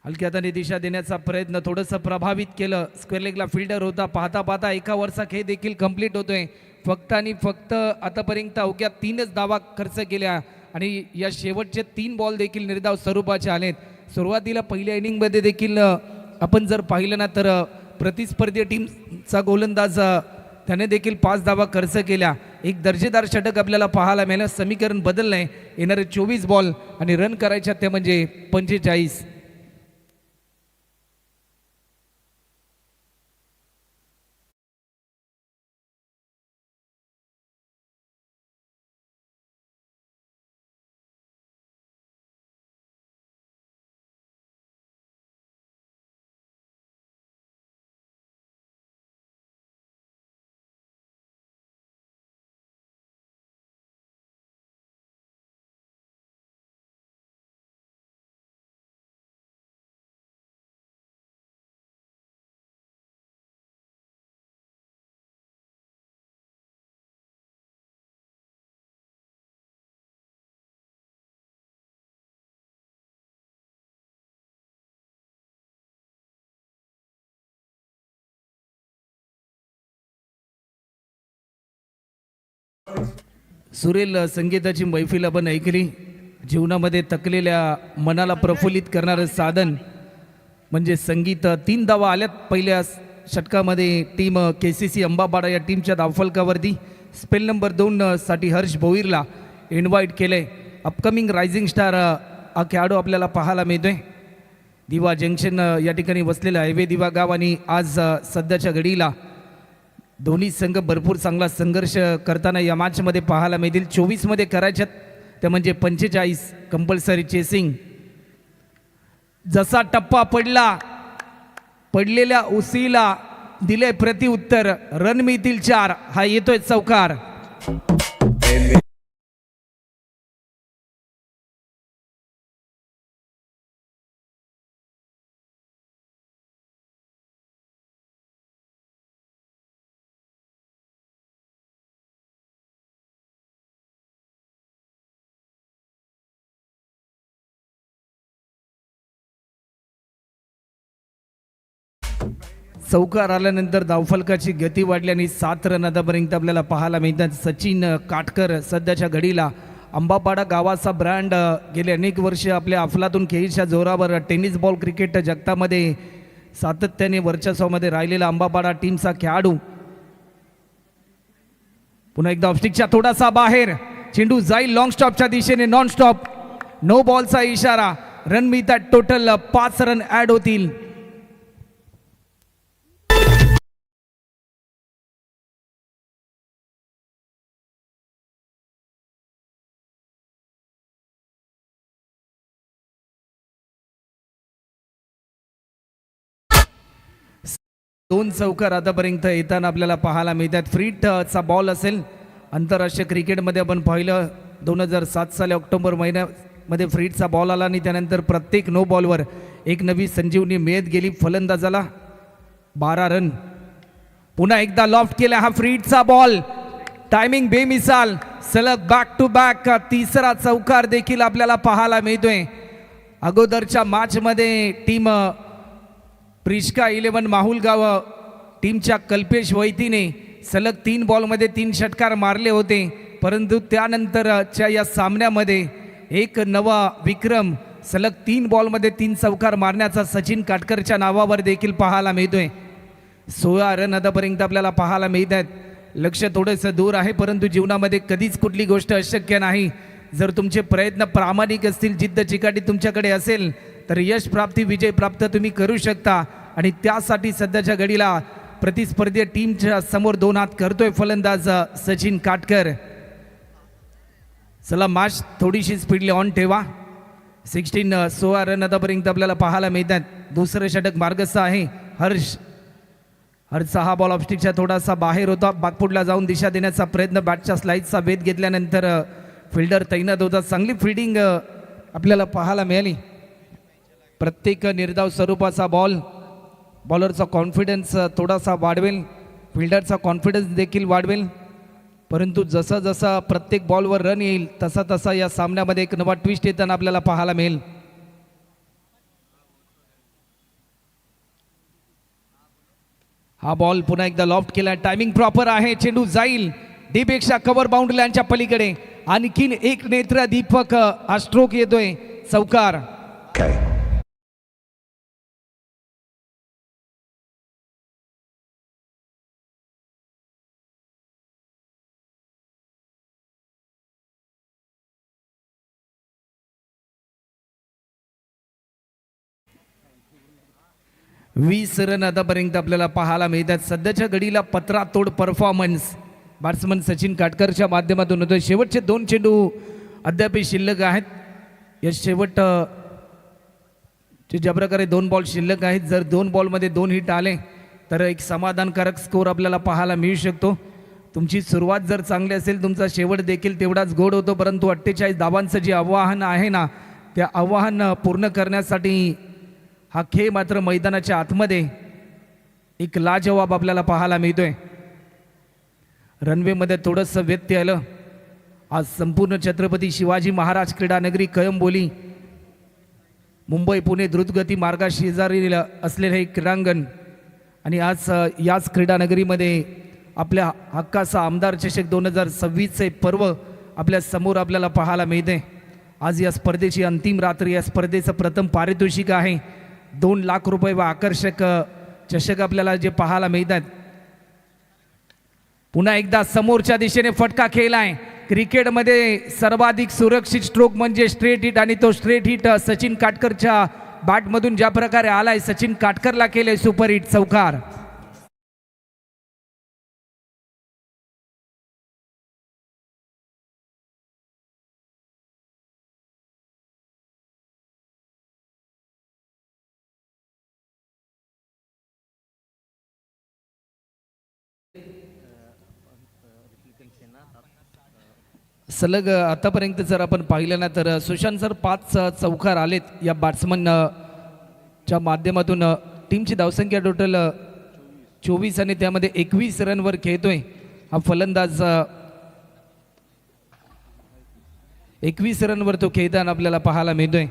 Speaker 3: हलक्या हाताने दिशा देण्याचा प्रयत्न थोडंसं प्रभावित केलं. स्क्वेअर लेगला फिल्डर होता. पाहता पाहता एका वरचा खेळ देखील कंप्लीट होतोय. फक्त आणि फक्त आतापर्यंत अवघ्या 3च धावा खर्च केल्या आणि या शेवटचे 3 बॉल देखील निर्धाव स्वरूपाचे आलेत. सुरुवातीला पहिल्या इनिंगमध्ये देखील आपण जर पाहिलं ना तर प्रतिस्पर्धी टीमचा गोलंदाज त्याने देखील 5 धावा खर्च केल्या. एक दर्जेदार षटक आपल्याला पाहायला मिळालं. समीकरण बदललंय. येणारे 24 बॉल आणि रन करायच्या ते म्हणजे 45. सुरेल संगीताची मैफिल आपण ऐकली. जीवनामध्ये थकलेल्या मनाला प्रफुल्लित करणारं साधन म्हणजे संगीत. 3 धावा आल्यात पहिल्या षटकामध्ये टीम KCC अंबाबाडा या टीमच्या धावफलकावरती. स्पेल नंबर 2 साठी हर्ष भोईरला इन्व्हाइट केलंय. अपकमिंग रायझिंग स्टार हा खेळाडू आपल्याला पाहायला मिळतोय. दिवा जंक्शन या ठिकाणी वसलेलं हायवे दिवा गाव आणि आज सध्याच्या घडीला दोन्ही संघ भरपूर चांगला संघर्ष करताना या मॅचमध्ये पाहायला मिळतील. 24 मध्ये करायच्यात ते म्हणजे 45 कंपल्सरी चेसिंग. जसा टप्पा पडला पडलेल्या उसीला दिले प्रतिउत्तर. रन मिळतील 4. हा येतोय चौकार. चौकार आल्यानंतर धावफलकाची गती वाढली आणि 7 रन आतापर्यंत आपल्याला पाहायला मिळतात. सचिन काटकर सध्याच्या घडीला अंबापाडा गावाचा ब्रँड गेले अनेक वर्ष आपल्या अफलातून खेळीच्या जोरावर टेनिस बॉल क्रिकेट जगतामध्ये सातत्याने वर्चस्वामध्ये राहिलेला अंबापाडा टीमचा खेळाडू. पुन्हा एकदा ऑफस्टिकच्या थोडासा बाहेर चेंडू जाईल लॉंग स्टॉपच्या दिशेने. नॉन स्टॉप नो बॉलचा इशारा. रन मिळतात टोटल 5 रन ऍड होतील. दोन चौकार आतापर्यंत येताना आपल्याला पाहायला मिळतात. फ्रीटचा बॉल असेल. आंतरराष्ट्रीय क्रिकेटमध्ये आपण पाहिलं 2007 साली ऑक्टोबर महिन्यामध्ये फ्रीटचा बॉल आला आणि त्यानंतर प्रत्येक नो बॉलवर एक नवी संजीवनी मिळत गेली फलंदाजाला. 12 रन. पुन्हा एकदा लॉफ्ट केला हा फ्रीटचा बॉल. टायमिंग बेमिसाल. सलग बॅक टू बॅक तिसरा चौकार देखील आपल्याला पाहायला मिळतोय. अगोदरच्या मॅचमध्ये टीम प्रिष्का 11 माहुलगाव टीमच्या कल्पेश वैतीने सलग 3 बॉलमध्ये 3 षटकार मारले होते. परंतु त्यानंतरच्या या सामन्यामध्ये एक नवा विक्रम सलग 3 बॉलमध्ये 3 चौकार मारण्याचा सचिन काटकरच्या नावावर देखील पाहायला मिळतोय. 16 रन आतापर्यंत आपल्याला पाहायला मिळत आहेत. लक्ष थोडंसं दूर आहे परंतु जीवनामध्ये कधीच कुठली गोष्ट अशक्य नाही. जर तुमचे प्रयत्न प्रामाणिक असतील, जिद्द चिकाटी तुमच्याकडे असेल तर यश प्राप्ती विजय प्राप्त तुम्ही करू शकता. आणि त्यासाठी सध्याच्या घडीला प्रतिस्पर्धी टीमच्या समोर 2 हात करतोय फलंदाज सचिन काटकर. चला मॅच थोडीशी स्पीडली ऑन ठेवा. 16 रन आतापर्यंत आपल्याला पाहायला मिळतात. दुसरं षटक मार्गस्थ आहे. हर्षचा हा बॉल ऑफस्टिकच्या थोडासा बाहेर होता. बागपुटला जाऊन दिशा देण्याचा प्रयत्न. बॅटच्या स्लाइडचा वेध घेतल्यानंतर फिल्डर तैनात होता. चांगली फिल्डिंग आपल्याला पाहायला मिळाली. प्रत्येक निर्धाव स्वरूपाचा बॉल बॉलरचा कॉन्फिडन्स थोडासा वाढवेल. फिल्डरचा कॉन्फिडन्स देखील वाढवेल. परंतु जसं जसं प्रत्येक बॉलवर रन येईल तसा तसा या सामन्यामध्ये एक नवा ट्विस्ट येताना आपल्याला पाहायला मिळेल. हा बॉल पुन्हा एकदा लॉफ्ट केला. टायमिंग प्रॉपर आहे. चेंडू जाईल डीपेक्षा कव्हर बाउंड्रीलाईनच्या पलीकडे. आणखीन एक नेत्र दीपक हा स्ट्रोक येतोय. चौकार. 20 रन आतापर्यंत आपल्याला पाहायला मिळतात. सध्याच्या घडीला पत्रातोड परफॉर्मन्स बॅट्समन सचिन काटकरच्या माध्यमातून होतोय. शेवटचे 2 चेंडू अद्याप शिल्लक आहेत. या शेवट ज्या प्रकारे 2 बॉल शिल्लक आहेत, जर 2 बॉलमध्ये 2 हिट आले तर एक समाधानकारक स्कोर आपल्याला पाहायला मिळू शकतो. तुमची सुरुवात जर चांगली असेल तुमचा शेवट देखील तेवढाच गोड होतो. परंतु 48 धावांचं जे आव्हान आहे ना, त्या आव्हान पूर्ण करण्यासाठी हा खेळ मात्र मैदानाच्या आतमध्ये एक लाजवाब आपल्याला पाहायला मिळतोय. रनवेमध्ये थोडंसं व्यत्यय आलं. आज संपूर्ण छत्रपती शिवाजी महाराज क्रीडानगरी कळंबोली मुंबई पुणे द्रुतगती मार्गाशेजारी असलेले हे क्रीडांगण आणि आज याच क्रीडानगरीमध्ये आपल्या हक्काचा आमदार चषक 2026चे पर्व आपल्या समोर आपल्याला पाहायला मिळते. आज या स्पर्धेची अंतिम रात्र. या स्पर्धेचं प्रथम पारितोषिक आहे 2 लाख रुपये व आकर्षक चषक आपल्याला जे पाहायला मिळतात. पुन्हा एकदा समोरच्या दिशेने फटका खेळलाय. क्रिकेटमध्ये सर्वाधिक सुरक्षित स्ट्रोक म्हणजे स्ट्रेट हिट आणि तो स्ट्रेट हिट सचिन काटकरच्या बॅटमधून ज्या प्रकारे आलाय, सचिन काटकरला केले सुपर हिट चौकार. सलग आतापर्यंत जर आपण पाहिलं ना तर सुशांत सर 5 चौकार आलेत या बॅट्समन च्या माध्यमातून. टीमची धावसंख्या टोटल 24 आणि त्यामध्ये 21 रनवर खेळतोय हा फलंदाज. 21 रनवर तो खेळताना आपल्याला पाहायला मिळतोय.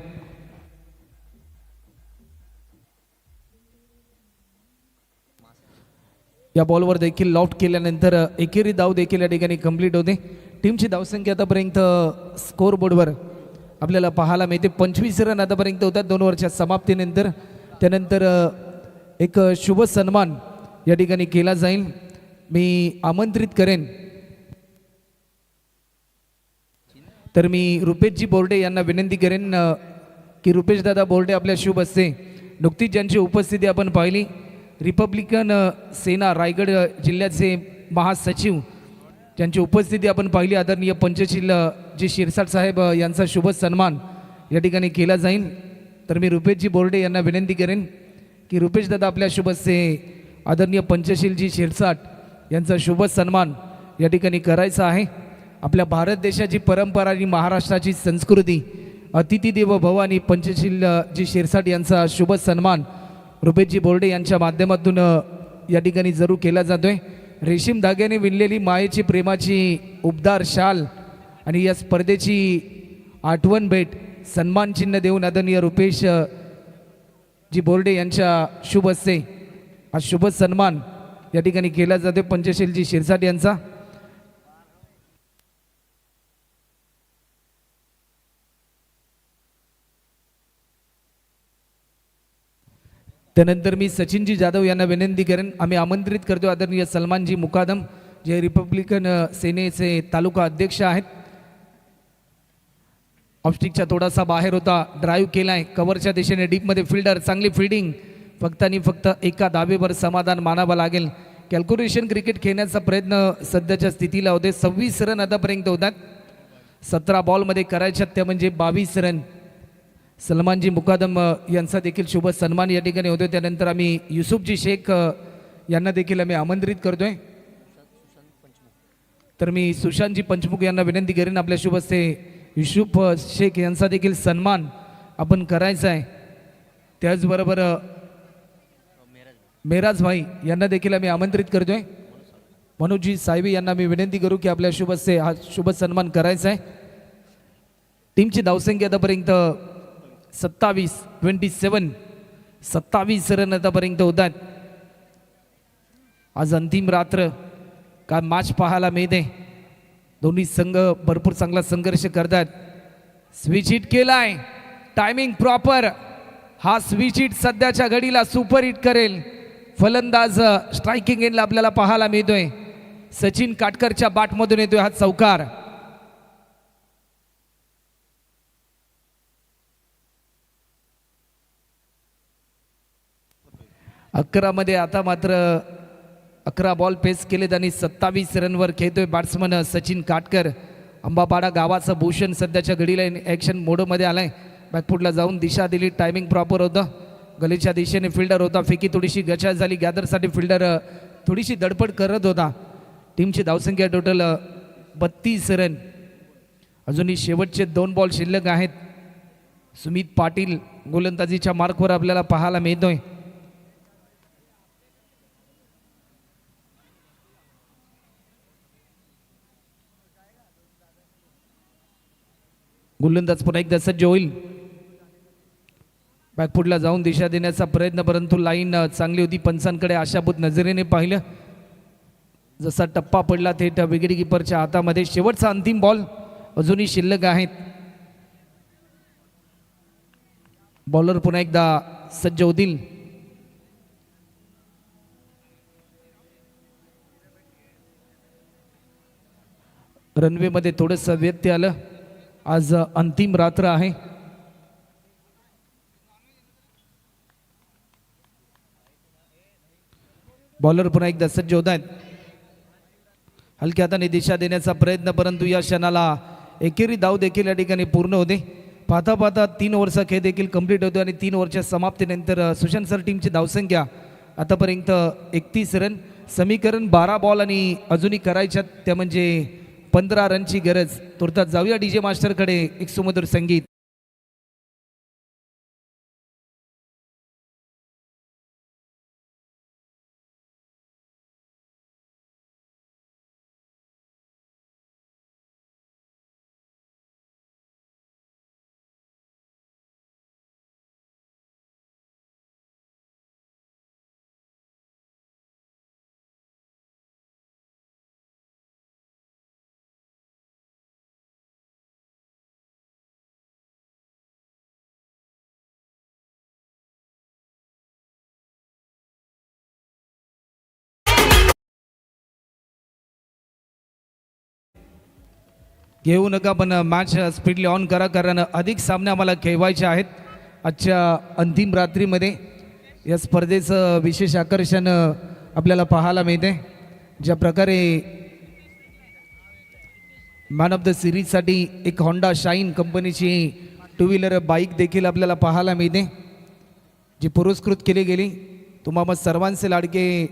Speaker 3: या बॉलवर देखील लॉफ्ट केल्यानंतर एकेरी धाव देखील या ठिकाणी कंप्लीट होते. टीमची धावसंख्या आतापर्यंत स्कोर बोर्डवर आपल्याला पाहायला मिळते. 25 रन आतापर्यंत होतात 2 ओव्हरच्या समाप्तीनंतर. त्यानंतर एक शुभ सन्मान या ठिकाणी केला जाईल. मी आमंत्रित करेन तर मी रुपेशजी बोर्डे यांना विनंती करेन की रुपेश दादा बोर्डे आपल्या शुभ हस्ते नुकतीच ज्यांची उपस्थिती आपण पाहिली, रिपब्लिकन सेना रायगड जिल्ह्याचे महासचिव ज्यांची उपस्थिती आपण पाहिली, आदरणीय पंचशील जी शिरसाट साहेब यांचा शुभ सन्मान या ठिकाणी केला जाईल. तर मी रुपेशजी बोर्डे यांना विनंती करेन की रुपेश दादा आपल्या शुभ हस्ते आदरणीय पंचशीलजी शिरसाट यांचा शुभ सन्मान या ठिकाणी करायचा आहे. आपल्या भारत देशाची परंपरा आणि महाराष्ट्राची संस्कृती अतिथी देव भव आणि पंचशील जी शिरसाट यांचा शुभ सन्मान रुपेशजी बोर्डे यांच्या माध्यमातून या ठिकाणी जरूर केला जातोय. रेशीम धाग्याने विणलेली मायेची प्रेमाची उबदार शाल आणि या स्पर्धेची आठवण भेट सन्मान चिन्ह देऊन आदरणीय रुपेश जी बोर्डे यांच्या शुभ हस्ते हा शुभ सन्मान या ठिकाणी केला जातोय पंचशीलजी शिरसाट यांचा. त्यानंतर मी सचिनजी जाधव यांना विनंती करेन, आम्ही आमंत्रित करतो आदरणीय सलमानजी मुकादम जे रिपब्लिकन सेनेचे तालुका अध्यक्ष आहेत. ऑफस्टिकच्या थोडासा बाहेर होता, ड्राईव्ह केलाय कव्हरच्या दिशेने डीपमध्ये फिल्डर, चांगली फिल्डिंग. फक्त आणि फक्त एका धावेवर समाधान मानावं लागेल. कॅल्क्युलेशन क्रिकेट खेळण्याचा प्रयत्न सध्याच्या स्थितीला होते. 26 रन आतापर्यंत होतात. 17 बॉलमध्ये करायच्यात त्या म्हणजे 22 रन. सलमानजी मुकादम यांचा देखील शुभ सन्मान या ठिकाणी होतो. त्यानंतर आम्ही युसुफजी शेख यांना देखील आम्ही आमंत्रित करतोय. तर मी सुशांतजी पंचमुख यांना विनंती करेन आपल्या शुभ हस्ते युसुफ शेख यांचा देखील सन्मान आपण करायचा आहे. त्याचबरोबर मेराज भाई यांना देखील आम्ही आमंत्रित करतोय. मनोजी साहेबी यांना मी विनंती करू की आपल्या शुभ हस्ते हा शुभ सन्मान करायचा आहे. टीमची धावसंख्या आतापर्यंत 27 रन आतापर्यंत होतात. आज अंतिम रात्र काय मॅच पाहायला मिळते. दोन्ही संघ भरपूर चांगला संघर्ष करतात. स्विच हिट केलाय, टायमिंग प्रॉपर. हा स्विच हिट सध्याच्या घडीला सुपर हिट करेल. फलंदाज स्ट्रायकिंग एंडला आपल्याला पाहायला मिळतोय. सचिन काटकरच्या बॅटमधून येतोय हा चौकार. 11 आता मात्र 11 बॉल पेस केलेत आणि 27 रनवर खेळतोय बॅट्समन सचिन काटकर. अंबापाडा गावाचा भूषण सध्याच्या घडीला ॲक्शन मोडमध्ये आलाय. बॅकफुटला जाऊन दिशा दिली, टायमिंग प्रॉपर होतं. गलीच्या दिशेने फिल्डर होता, फेकी थोडीशी गचाळ झाली. गॅदरसाठी फिल्डर थोडीशी धडपड करत होता. टीमची धावसंख्या टोटल 32 रन. अजूनही शेवटचे 2 बॉल शिल्लक आहेत. सुमित पाटील गोलंदाजीच्या मार्कवर आपल्याला पाहायला मिळतोय. गोलंदाज पुन्हा एकदा सज्ज होईल. बॅकफुटला जाऊन दिशा देण्याचा प्रयत्न, परंतु लाईन चांगली होती. पंचांकडे आशाभूत नजरेने पाहिलं. जसा टप्पा पडला थेट विकेट किपरच्या हातामध्ये. शेवटचा अंतिम बॉल अजूनही शिल्लक आहेत. बॉलर पुन्हा एकदा सज्ज होतील. रनवेमध्ये थोडंसं व्यत्यय आलं. आज अंतिम रात्र आहे. बॉलर पुन्हा एकदा सज्ज होत आहेत. हलक्या हाताने दिशा देण्याचा प्रयत्न, परंतु या क्षणाला एकेरी धाव देखील या ठिकाणी पूर्ण होते. पाहता पाहता 3 ओव्हरचा खेळ देखील कंप्लीट होतो आणि 3 ओव्हरच्या समाप्तीनंतर सुशांत सर टीमची धावसंख्या आतापर्यंत 31 रन. समीकरण 12 बॉल आणि अजूनही करायच्यात त्या म्हणजे 15 रनची गरज. तुर्तास जाऊया डीजे मास्टरकडे. एक सुमधुर संगीत. घेऊ नका, पण मॅच स्पीडली ऑन करा, कारण अधिक सामने आम्हाला खेळवायचे आहेत आजच्या अंतिम रात्रीमध्ये. या स्पर्धेचं विशेष आकर्षण आपल्याला पाहायला मिळते. ज्या प्रकारे मॅन ऑफ द सिरीजसाठी एक होंडा शाईन कंपनीची 2 व्हीलर बाईक देखील आपल्याला पाहायला मिळते, जी पुरस्कृत केली गेली. तुम्हा सर्वांचे लाडके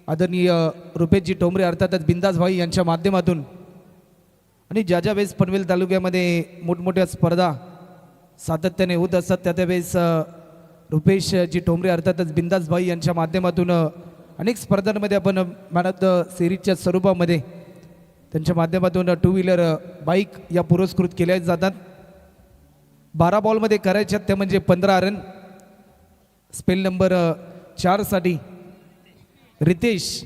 Speaker 3: आदरणीय रुपेशजी ठोंबरे अर्थातच बिंदास भाई यांच्या माध्यमातून आणि ज्या ज्या वेळेस पनवेल तालुक्यामध्ये मोठमोठ्या स्पर्धा सातत्याने होत असतात त्या त्यावेळेस रुपेशजी ठोंबरे अर्थातच बिंदास भाई यांच्या माध्यमातून अनेक स्पर्धांमध्ये आपण मॅन ऑफ द सिरीजच्या स्वरूपामध्ये त्यांच्या माध्यमातून 2 व्हीलर बाईक या पुरस्कृत केल्या जातात. 12 बॉलमध्ये करायच्यात त्या म्हणजे 15 रन. स्पेल नंबर 4 साठी रितेश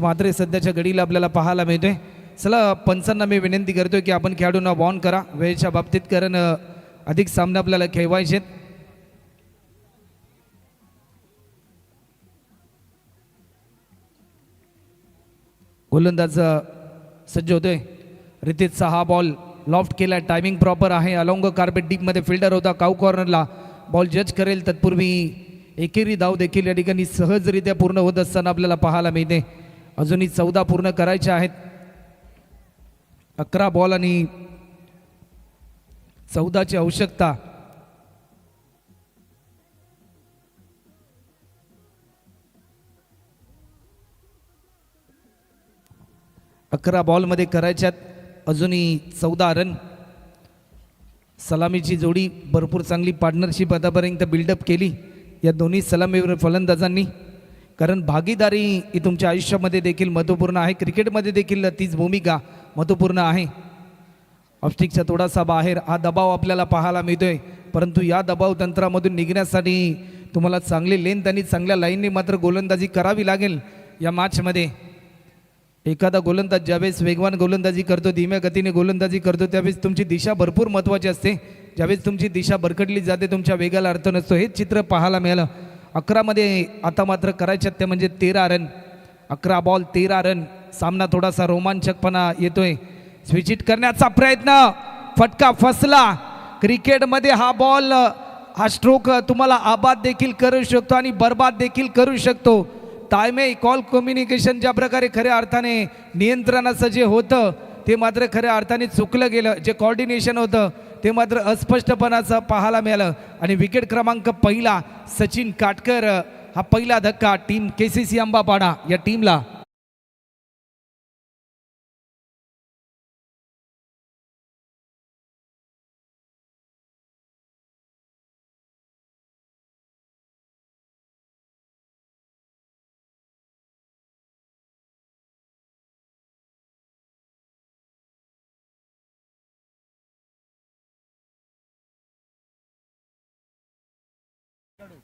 Speaker 3: म्हात्रे सध्याच्या घडीला आपल्याला पाहायला मिळतोय. चला पंचांना मी विनंती करतोय की आपण खेळाडूंना वॉर्न करा वेळेच्या बाबतीत, कारण अधिक सामने आपल्याला खेळवायचे. गोलंदाज सज्ज होतोय. रितेशचा हा बॉल लॉफ्ट केला, टायमिंग प्रॉपर आहे. अलॉंग कार्पेट डीपमध्ये फिल्डर होता, काऊ कॉर्नरला बॉल जज करेल. तत्पूर्वी एकेरी धाव देखील या ठिकाणी सहजरित्या पूर्ण होत असताना आपल्याला पाहायला मिळते. अजूनही 14 पूर्ण करायचे आहेत. 11 बॉल आणि 14ची आवश्यकता. अकरा बॉलमध्ये करायच्यात अजूनही 14 रन. सलामीची जोडी भरपूर चांगली पार्टनरशिप आतापर्यंत बिल्डअप केली या दोन्ही सलामीवर फलंदाजांनी, कारण भागीदारी ही तुमच्या आयुष्यामध्ये देखील महत्त्वपूर्ण आहे. क्रिकेटमध्ये देखील तीच भूमिका महत्त्वपूर्ण आहे. ऑफस्टिकच्या थोडासा बाहेर हा दबाव आपल्याला पाहायला मिळतोय, परंतु या दबाव तंत्रामधून निघण्यासाठी तुम्हाला चांगली लेंथ आणि चांगल्या लाईनने मात्र गोलंदाजी करावी लागेल. या मॅचमध्ये एखादा गोलंदाज ज्यावेळेस वेगवान गोलंदाजी करतो, धीम्या गतीने गोलंदाजी करतो, त्यावेळेस तुमची दिशा भरपूर महत्त्वाची असते. ज्यावेळेस तुमची दिशा भरकटली जाते तुमच्या वेगाला अर्थ नसतो. हेच चित्र पाहायला मिळालं. 11 मध्ये आता मात्र करायच्यात ते म्हणजे 13 रन. 11 ball 13 run. सामना थोडासा रोमांचकपणा येतोय. स्विच हिट करण्याचा प्रयत्न, फटका फसला. क्रिकेटमध्ये हा बॉल हा स्ट्रोक तुम्हाला आबाद देखील करू शकतो आणि बर्बाद देखील करू शकतो. ताळमेळ कॉल कम्युनिकेशन ज्या प्रकारे खऱ्या अर्थाने नियंत्रणाचं जे होतं ते मात्र खऱ्या अर्थाने चुकलं गेलं. जे कॉर्डिनेशन होतं ते मात्र अस्पष्टपणाचं पाहायला मिळालं. आणि विकेट क्रमांक पहिला सचिन काटकर, हा पहिला धक्का टीम KCC आंबापाडा या टीमला.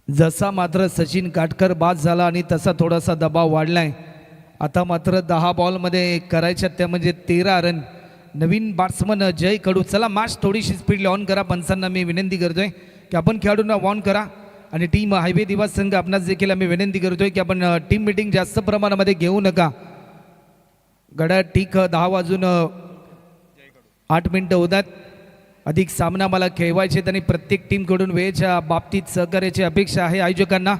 Speaker 3: जसा मात्र सचिन काटकर बाद झाला आणि तसा थोडासा दबाव वाढलाय. आता मात्र 10 बॉलमध्ये करायच्या त्या म्हणजे 13 रन. नवीन बॅट्समन जय कडू. चला मॅच थोडीशी स्पीड ऑन करा. पंचांना मी विनंती करतोय की आपण खेळाडूंना ऑन करा. आणि टीम हायवे दिवस संघ आपणास देखील आम्ही विनंती करतोय की आपण टीम मीटिंग जास्त प्रमाणामध्ये घेऊ नका. गड्या ठीक 10 वाजून 8 मिनिटं होतात. अधिक सामना मला खेळवायचे आणि प्रत्येक टीमकडून वेळेच्या बाबतीत सहकार्याची अपेक्षा आहे आयोजकांना.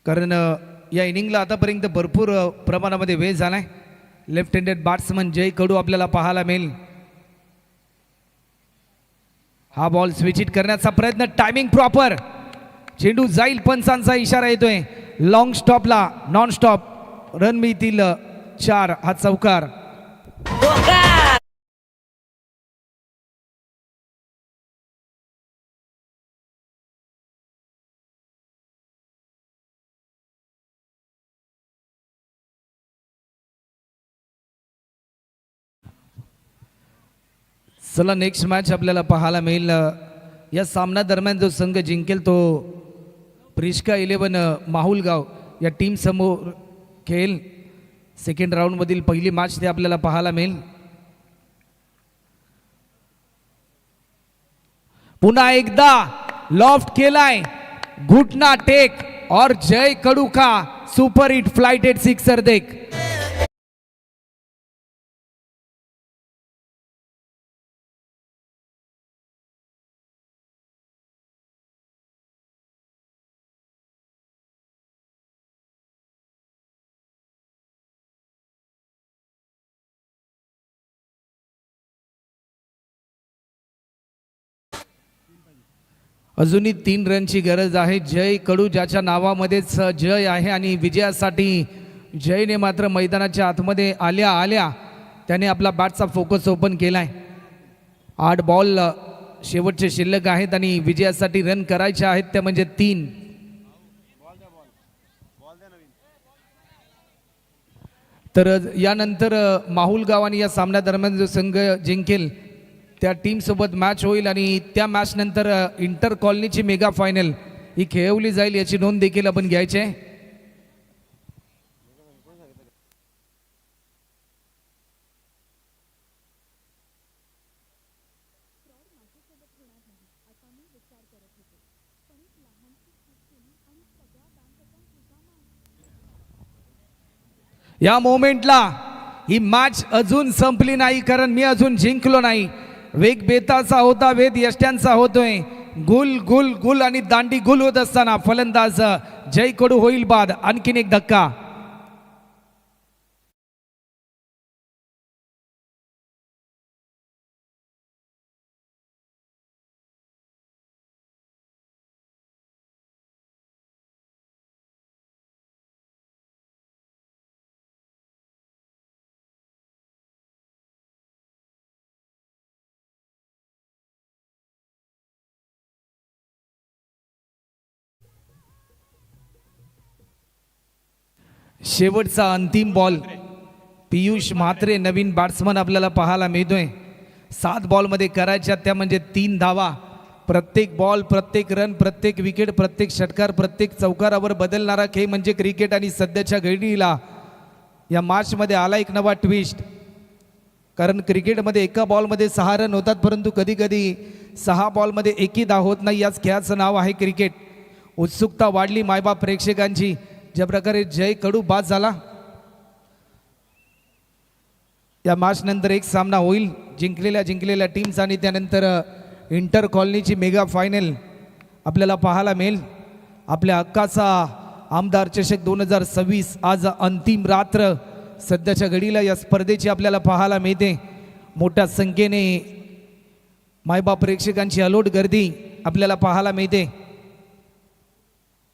Speaker 3: कारण या इनिंगला आतापर्यंत भरपूर प्रमाणामध्ये वेळ झालाय. लेफ्ट हँडेड बॅट्समन जय कडू आपल्याला पाहायला मिळेल. हा बॉल स्विच इट करण्याचा प्रयत्न. Timing proper. चेंडू जाईल. पंचांचा इशारा येतोय. लॉंग स्टॉपला नॉन स्टॉप रन मिळतील 4. हा चौकार. चला नेक्स्ट मॅच आपल्याला पाहायला मिळेल. या सामना दरम्यान जो संघ जिंकेल तो प्रिष्का 11 माहुलगाव या टीम समोर खेळेल. सेकंड राऊंडमधील पहिली मॅच ते आपल्याला पाहायला मिळेल. पुन्हा एकदा लॉफ्ट केलाय. घुटना टेक और जय कडू का सुपर हिट फ्लाइटेड सिक्सर देख. अजूनही 3 रनची गरज आहे. जय कडू ज्याच्या नावामध्येच जय आहे आणि विजयासाठी जयने मात्र मैदानाच्या आतमध्ये आल्या आल्या त्याने आपला बॅटचा फोकस ओपन केलाय. 8 बॉल शेवटचे शिल्लक आहेत आणि विजयासाठी रन करायचे आहेत त्या म्हणजे 3. तर यानंतर माहुलगाव आणि या सामन्यादरम्यान जो संघ जिंकेल त्या टीमसोबत मॅच होईल आणि त्या मॅच नंतर इंटर कॉलनीची मेगा फायनल ही खेळवली जाईल याची नोंद देखील आपण घ्यायची आहे. या मोमेंटला ही मॅच अजून संपली नाही कारण मी अजून जिंकलो नाही. वेग बेताचा होता, वेद यष्ट्यांचा होतोय. गुल गुल गुल आणि दांडी गुल होत असताना फलंदाज जय कडू होईल बाद. आणखीन एक धक्का. शेवटचा अंतिम बॉल. पियुष म्हात्रे नवीन बॅट्समन आपल्याला पाहायला मिळतोय. 7 बॉलमध्ये करायच्या त्या म्हणजे 3 धावा. प्रत्येक बॉल, प्रत्येक रन, प्रत्येक विकेट, प्रत्येक षटकार, प्रत्येक चौकारावर बदलणारा खेळ म्हणजे क्रिकेट. आणि सध्याच्या घडीला या मॅचमध्ये आला एक नवा ट्विस्ट. कारण क्रिकेटमध्ये एका बॉलमध्ये 6 रन होतात परंतु कधी कधी 6 बॉलमध्ये एकही धाव होत नाही. याच खेळाचं नाव आहे क्रिकेट. उत्सुकता वाढली मायबाप प्रेक्षकांची ज्या प्रकारे जय कडू बाद झाला. या मॅच नंतर एक सामना होईल जिंकलेल्या टीम्स आणि त्यानंतर इंटर कॉलनीची मेगा फायनल आपल्याला पाहायला मिळेल. आपल्या हक्काचा आमदार चषक 2026 आज अंतिम रात्र सध्याच्या घडीला या स्पर्धेची आपल्याला पाहायला मिळते. मोठ्या संख्येने मायबाप प्रेक्षकांची अलोट गर्दी आपल्याला पाहायला मिळते.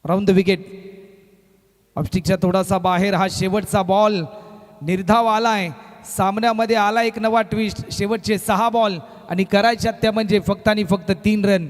Speaker 3: राऊंड द विकेट ऑप्स्टिकच्या थोडासा बाहेर हा शेवटचा बॉल निर्धाव आलाय. सामन्यामध्ये आला एक नवा ट्विस्ट. शेवटचे 6 बॉल आणि करायच्या त्या म्हणजे फक्त आणि फक्त 3 रन.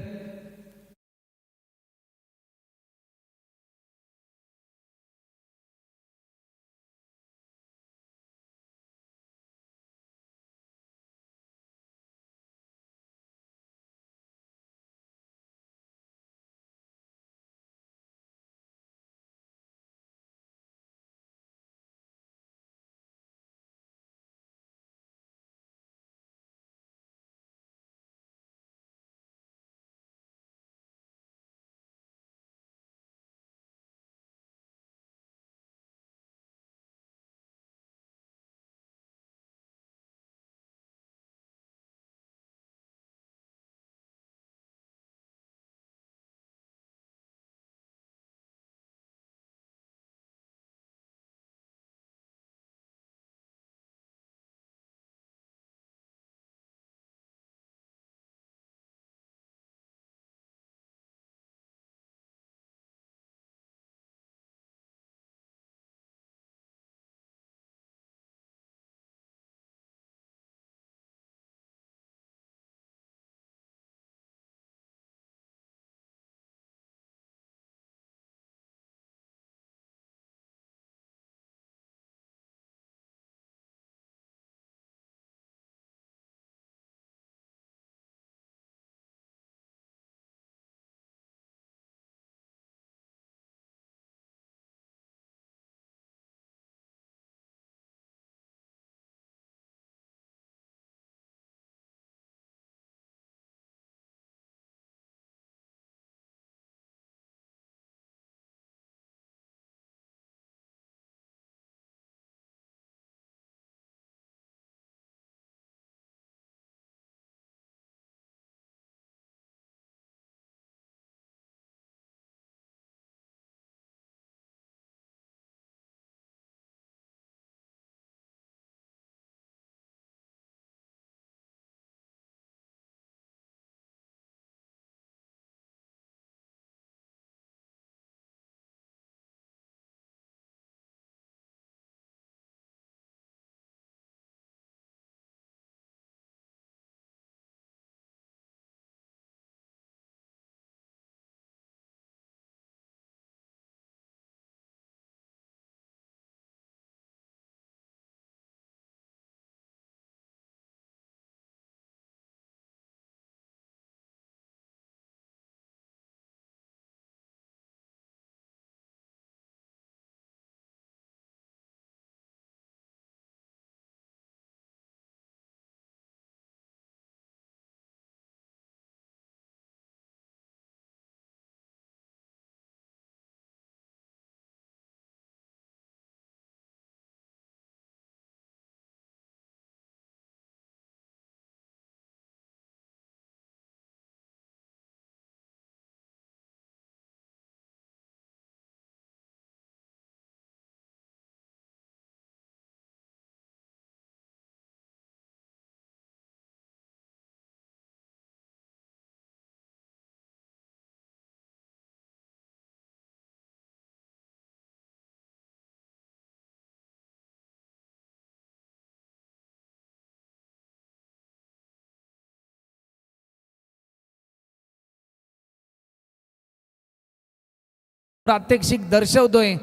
Speaker 3: प्रात्यक्षिक दर्शवतोय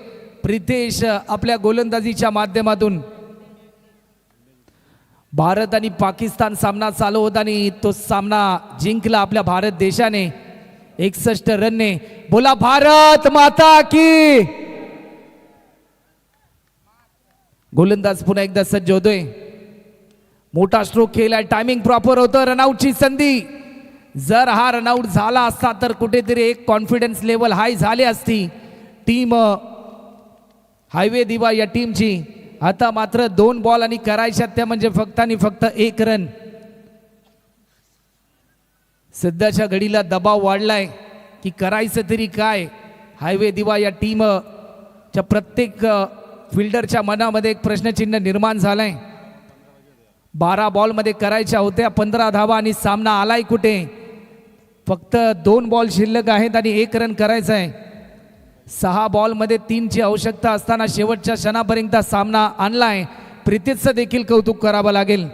Speaker 3: प्रितेश आपल्या गोलंदाजीच्या माध्यमातून. भारत आणि पाकिस्तान सामना चालू होता आणि तो सामना जिंकला आपल्या भारत देशाने 61 रनने. बोला भारत माता की. गोलंदाज पुन्हा एकदा सज्ज होतोय. मोठा स्ट्रोक केलाय. टायमिंग प्रॉपर होतं. रनआउटची संधी. जर हा रनआउट झाला असता तर कुठेतरी एक कॉन्फिडन्स लेवल हाय झाली असती टीम हायवे दिवा या टीमची. आता मात्र 2 बॉल आणि करायच्या त्या म्हणजे फक्त आणि फक्त 1 रन. सध्याच्या घडीला दबाव वाढलाय की करायचं तरी काय. हायवे दिवा या टीमच्या प्रत्येक फिल्डरच्या मनामध्ये एक प्रश्नचिन्ह निर्माण झालाय. 12 बॉलमध्ये करायच्या होत्या 15 धावा आणि सामना आलाय कुठे. फक्त 2 बॉल शिल्लक आहेत आणि 1 रन करायचा आहे. 6 बॉलमध्ये 3ची आवश्यकता असताना शेवटच्या क्षणापर्यंत सामना आणलाय. प्रीतीचं देखील कौतुक करावं लागेल.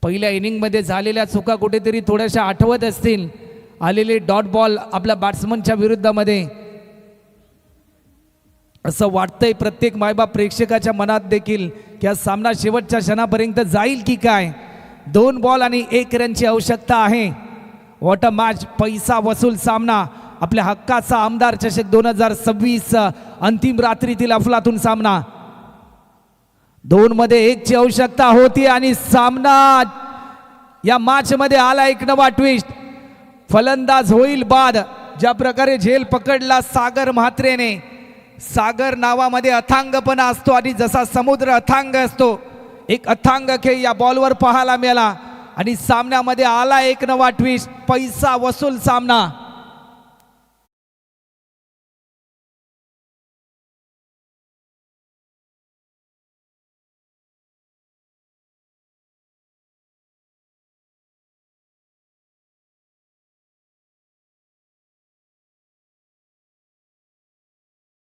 Speaker 3: पहिल्या इनिंगमध्ये झालेल्या चुका कुठेतरी थोड्याशा आठवत असतील. आलेले डॉट बॉल आपल्या बॅट्समनच्या विरुद्धमध्ये असं वाटतंय प्रत्येक मायबाप प्रेक्षकाच्या मनात देखील की हा सामना शेवटच्या क्षणापर्यंत जाईल की काय. 2 बॉल आणि 1 रनची आवश्यकता आहे. What a match. पैसा वसूल सामना. आपल्या हक्काचा आमदार चषक 2026 अंतिम रात्रीतील अफलातून सामना. 2 मध्ये 1 ची आवश्यकता होती आणि सामना या मॅच मध्ये आला एक नवा ट्विस्ट. फलंदाज होईल बाद. ज्या प्रकारे झेल पकडला सागर म्हात्रेने. सागर नावामध्ये अथांगपणा असतो आणि जसा समुद्र अथांग असतो एक अथांग खेळ या बॉलवर पाहायला मिळाला आणि सामन्यामध्ये आला एक नवा ट्विस्ट. पैसा वसूल सामना.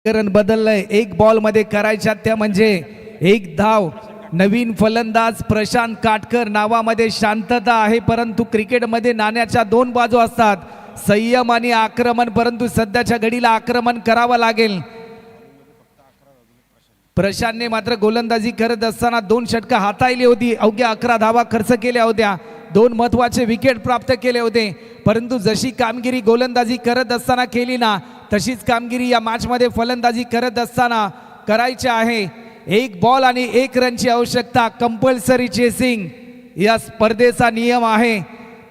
Speaker 3: बदललंय. 1 बॉल मध्ये करायच्या त्या म्हणजे 1 धाव. नवीन फलंदाज प्रशांत काटकर. नावामध्ये शांतता आहे परंतु क्रिकेटमध्ये नाण्याच्या 2 बाजू असतात. संयम आणि आक्रमण. परंतु सध्याच्या घडीला आक्रमण करावं लागेल. प्रशांतने मात्र गोलंदाजी करत असताना 2 षटकं हाताळली होती. अवघ्या 11 धावा खर्च केल्या होत्या. 2 महत्वाचे विकेट प्राप्त केले होते. परंतु जशी कामगिरी गोलंदाजी करत असताना केली ना तशीच कामगिरी या मॅचमध्ये फलंदाजी करत असताना करायची आहे. 1 बॉल आणि 1 रनची आवश्यकता. कंपल्सरी चेसिंग या स्पर्धेचा नियम आहे.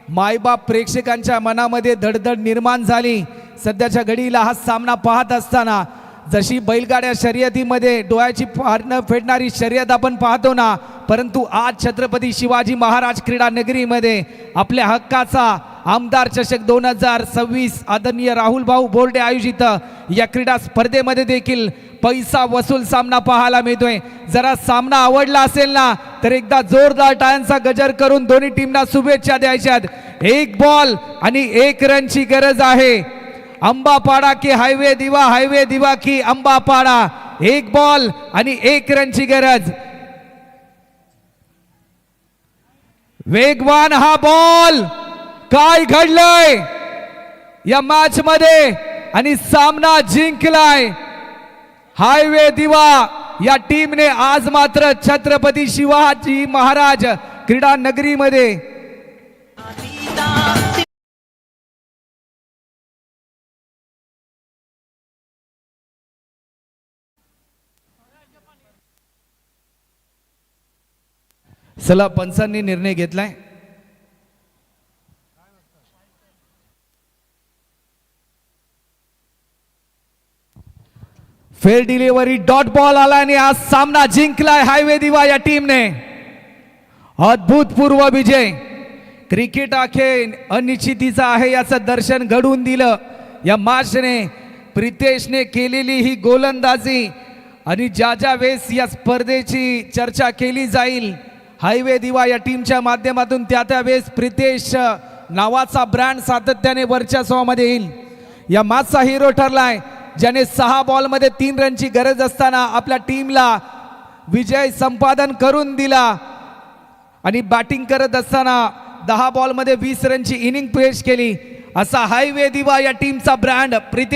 Speaker 3: मायबाप प्रेक्षकांच्या मनामध्ये धडधड निर्माण झाली सध्याच्या घडीला हा सामना पाहत असताना. जशी बैलगाड्या शर्यतीमध्ये डोळ्याची पारणं फेडणारी शर्यत आपण पाहतो ना परंतु आज छत्रपती शिवाजी महाराज क्रीडा नगरीमध्ये आपल्या हक्काचा आमदार चषक 2026 आदरणीय राहुल भाऊ बोर्डे आयोजित या क्रीडा स्पर्धेमध्ये देखील पैसा वसूल सामना पाहायला मिळतोय. जरा सामना आवडला असेल ना तर एकदा जोरदार टाळ्यांचा गजर करून दोन्ही टीमना शुभेच्छा द्यायच्यात. 1 बॉल आणि 1 रनची गरज आहे. अंबापाडा की हायवे दिवा की अंबापाडा. 1 बॉल आणि 1 रनची गरज. वेगवान हा बॉल. काय घडलंय या मॅच मध्ये आणि सामना जिंकलाय हायवे दिवा या टीमने आज मात्र छत्रपती शिवाजी महाराज क्रीडा नगरीमध्ये. चला पंचांनी निर्णय घेतलाय. फेल डिलिव्हरी डॉट बॉल आला आणि आज सामना जिंकलाय हायवे दिवा या टीमने. अद्भुतपूर्व विजय. क्रिकेट अखेर अनिश्चितीचा आहे याचं दर्शन घडवून दिलं या मॅचने. प्रितेशने केलेली ही गोलंदाजी आणि ज्या वेळेस या स्पर्धेची चर्चा केली जाईल हायवे दिवा या टीमच्या माध्यमातून त्या वेळेस प्रितेश नावाचा ब्रँड सातत्याने वर्चस्वामध्ये येईल. या मॅचचा हिरो ठरलाय ज्याने 6 बॉलमध्ये 3 रनची गरज असताना आपल्या टीमला विजय संपादन करून दिला आणि बॅटिंग करत असताना 10 बॉलमध्ये 20 रनची इनिंग पेश केली. असा हायवे दिवा या टीमचा ब्रँड प्रितेश